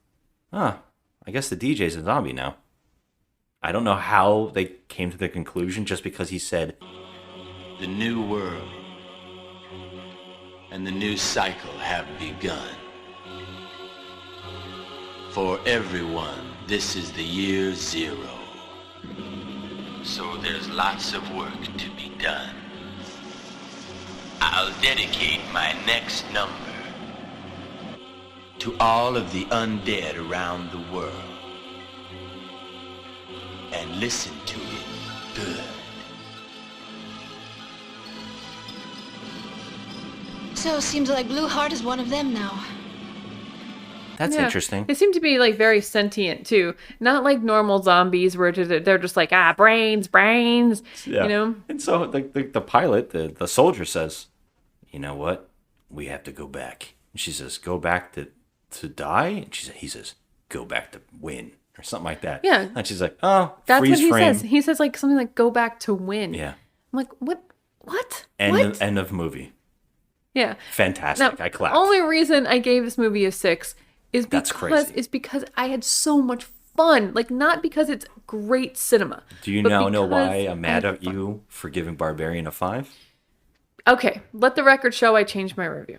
S5: I guess the DJ's a zombie now. I don't know how they came to the conclusion, just because he said,
S1: the new world and the new cycle have begun. For everyone, this is the year 0. So there's lots of work to be done. I'll dedicate my next number to all of the undead around the world. And listen to it good.
S8: So it seems like Blue Heart is one of them now.
S5: That's interesting.
S4: They seem to be like very sentient too, not like normal zombies where they're just like brains,
S5: yeah.
S4: you know.
S5: And so the pilot, the soldier says, "You know what? We have to go back." And she says, "Go back to die?" And he says, "Go back to win," or something like that.
S4: Yeah.
S5: And she's like, "Oh,
S4: that's
S5: freeze
S4: what he
S5: frame."
S4: says. He says like something like "Go back to win."
S5: Yeah.
S4: I'm like, what?
S5: End of movie.
S4: Yeah.
S5: Fantastic.
S4: Now,
S5: I clapped.
S4: Only reason I gave this movie a 6 is because I had so much fun. Like, not because it's great cinema.
S5: Do you now know why I'm mad at you for giving Barbarian a 5?
S4: Okay, let the record show I changed my review.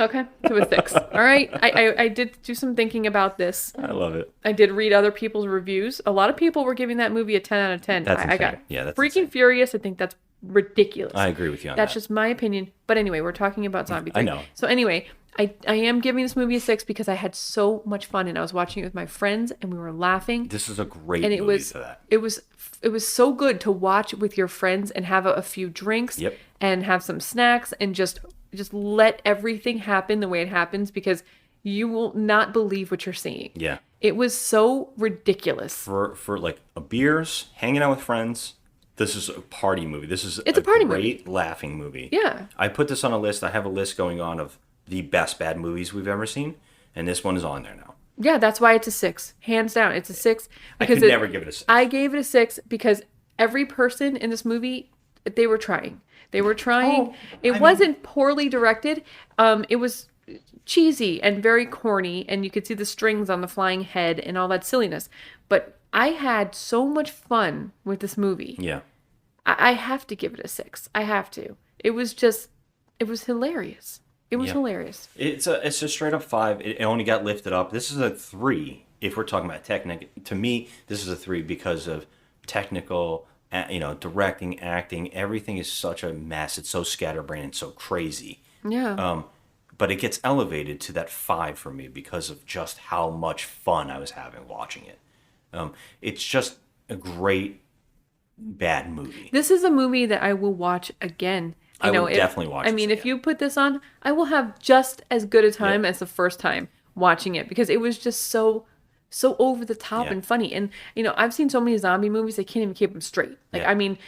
S4: Okay, to a 6. All right, I did do some thinking about this.
S5: I love it.
S4: I did read other people's reviews. A lot of people were giving that movie a 10 out of 10.
S5: That's
S4: I got
S5: that's
S4: freaking
S5: insane.
S4: furious. I think that's ridiculous.
S5: I agree with you on
S4: That's
S5: that.
S4: just my opinion. But anyway, we're talking about Zombie 3.
S5: I know.
S4: So anyway, I am giving this movie a 6 because I had so much fun and I was watching it with my friends and we were laughing.
S5: This is a great movie for that.
S4: It was so good to watch with your friends and have a few drinks and have some snacks and just let everything happen the way it happens because you will not believe what you're seeing.
S5: Yeah.
S4: It was so ridiculous.
S5: For like a beers, hanging out with friends. This is a party movie. It's
S4: a party
S5: great laughing movie.
S4: Yeah.
S5: I put this on a list. I have a list going on of the best bad movies we've ever seen, and this one is on there now.
S4: Yeah, that's why it's a 6. Hands down, it's a 6.
S5: I could never give it a 6.
S4: I gave it a 6 because every person in this movie, they were trying. They were trying. It wasn't poorly directed. It was cheesy and very corny, and you could see the strings on the flying head and all that silliness. But I had so much fun with this movie.
S5: Yeah.
S4: I have to give it a 6. I have to. It was hilarious. It was hilarious.
S5: It's a straight up 5. It only got lifted up. This is a 3 if we're talking about technical. To me, this is a 3 because of technical, directing, acting. Everything is such a mess. It's so scatterbrained and so crazy.
S4: Yeah.
S5: But it gets elevated to that 5 for me because of just how much fun I was having watching it. It's just a great bad movie.
S4: This is a movie that I will watch again.
S5: I would definitely watch it.
S4: I mean, if you put this on, I will have just as good a time as the first time watching it because it was just so over the top and funny. And, I've seen so many zombie movies, I can't even keep them straight. I mean,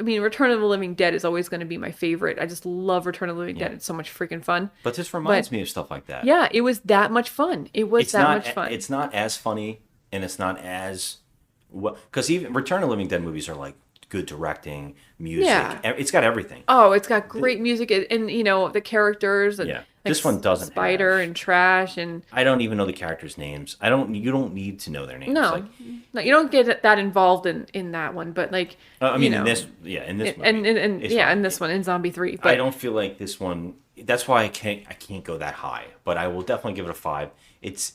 S4: Return of the Living Dead is always going to be my favorite. I just love Return of the Living Dead. It's so much freaking fun.
S5: But this reminds me of stuff like that.
S4: Yeah, it was that much fun. Much fun.
S5: It's not as funny and it's not as well because even Return of the Living Dead movies are like good directing, music.
S4: Yeah.
S5: It's got everything.
S4: Oh, it's got great music and the characters. And,
S5: this one doesn't.
S4: Spider and Trash and.
S5: I don't even know the characters' names. You don't need to know their names.
S4: No, you don't get that involved in that one. But in
S5: this movie,
S4: in this one in Zombie 3. But
S5: I don't feel like this one. That's why I can't go that high. But I will definitely give it a 5. It's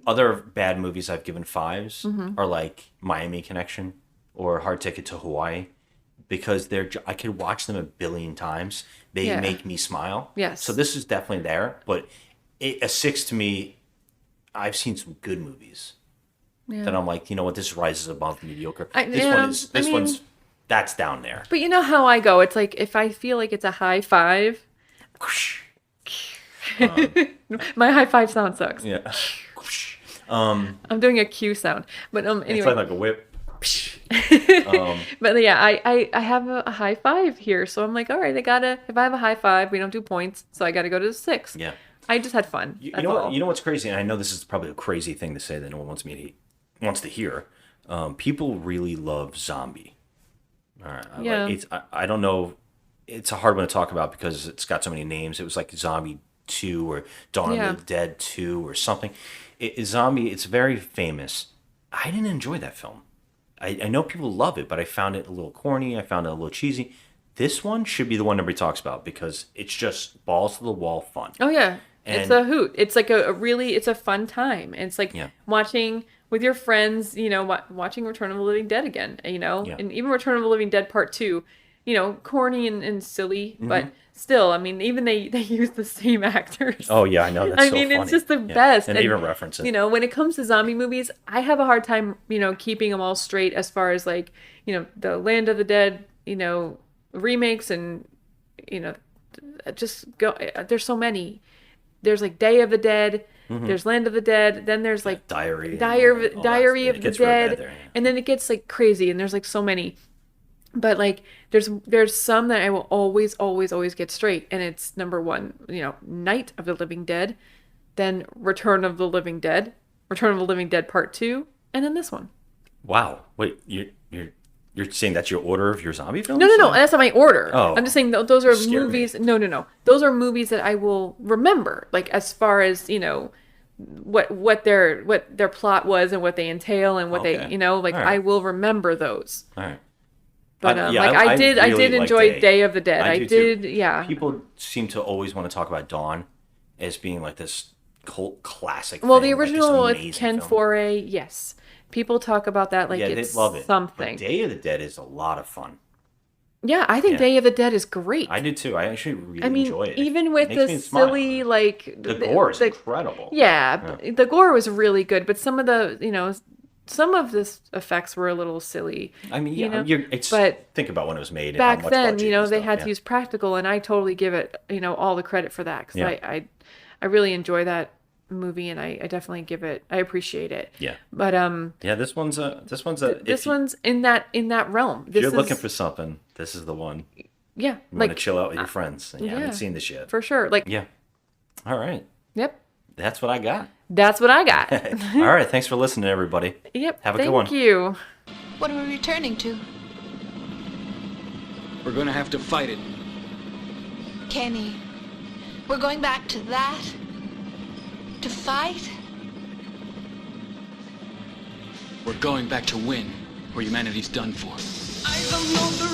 S5: other bad movies I've given 5s are like Miami Connection or Hard Ticket to Hawaii because I could watch them a billion times. They make me smile.
S4: Yes.
S5: So this is definitely there, but a 6 to me. I've seen some good movies that I'm like, you know what, this rises above mediocre. This one's that's down there.
S4: But you know how I go. It's like if I feel like it's a high 5. My high 5 sound sucks.
S5: Yeah.
S4: I'm doing a Q sound, but anyway.
S5: It's like a whip.
S4: But yeah, I have a high 5 here, so I'm like, all right, if I have a high 5, we don't do points, so I got to go to the 6.
S5: Yeah.
S4: I just had fun.
S5: You know what's crazy, and I know this is probably a crazy thing to say that no one wants to hear. People really love Zombie. All right.
S4: Yeah.
S5: I don't know. It's a hard one to talk about because it's got so many names. It was like Zombie 2 or Dawn of the Dead 2 or something. Zombie, it's very famous. I didn't enjoy that film. I know people love it, but I found it a little corny. I found it a little cheesy. This one should be the one nobody talks about because it's just balls to the wall fun.
S4: Oh, yeah. It's a hoot. It's like it's a fun time. And it's like watching with your friends, watching Return of the Living Dead again, and even Return of the Living Dead Part 2, corny and silly, but still, I mean, even they use the same actors.
S5: Oh, yeah, I know. That's so funny.
S4: It's just the best.
S5: And they even reference it.
S4: When it comes to zombie movies, I have a hard time, keeping them all straight as far as like, the Land of the Dead, remakes and, just go. There's so many. There's like Day of the Dead. There's Land of the Dead. Then there's like
S5: Diary
S4: of the Dead, and then it gets like crazy. And there's like so many. But like there's some that I will always get straight, and it's number 1, Night of the Living Dead, then Return of the Living Dead Part 2, and then this one.
S5: Wow, wait, you're saying that's your order of your zombie films?
S4: No, that's not my order.
S5: Oh,
S4: I'm just saying those are movies. Me. No, those are movies that I will remember, like as far as what their plot was and what they entail and what they right. I will remember those.
S5: All right.
S4: But I did enjoy Day of the Dead. I did, yeah.
S5: People seem to always want to talk about Dawn as being like this cult classic.
S4: Well, the original with Ken Foray, yes. People talk about that like it's
S5: they love it.
S4: Something.
S5: But Day of the Dead is a lot of fun.
S4: Yeah, I think Day of the Dead is great.
S5: I do too. I actually really enjoy it.
S4: Even with the silly
S5: the gore is incredible.
S4: Yeah, the gore was really good, but some of the some of the effects were a little silly.
S5: I mean, but think about when it was made.
S4: Back
S5: and how much
S4: then, they had to use practical, and I totally give it, all the credit for that because I really enjoy that movie, and I definitely I appreciate it.
S5: Yeah.
S4: But
S5: this one's
S4: in that realm.
S5: If you're looking for something, this is the one.
S4: Yeah.
S5: You want to chill out with your friends, and you haven't seen this yet.
S4: For sure.
S5: All right.
S4: Yep.
S5: That's what I got. All right. Thanks for listening, everybody.
S4: Yep.
S5: Have a good one.
S4: Thank you.
S8: What are we returning to?
S2: We're gonna have to fight it.
S8: Kenny, we're going back to that? To fight?
S2: We're going back to win, or humanity's done for.
S11: I don't know the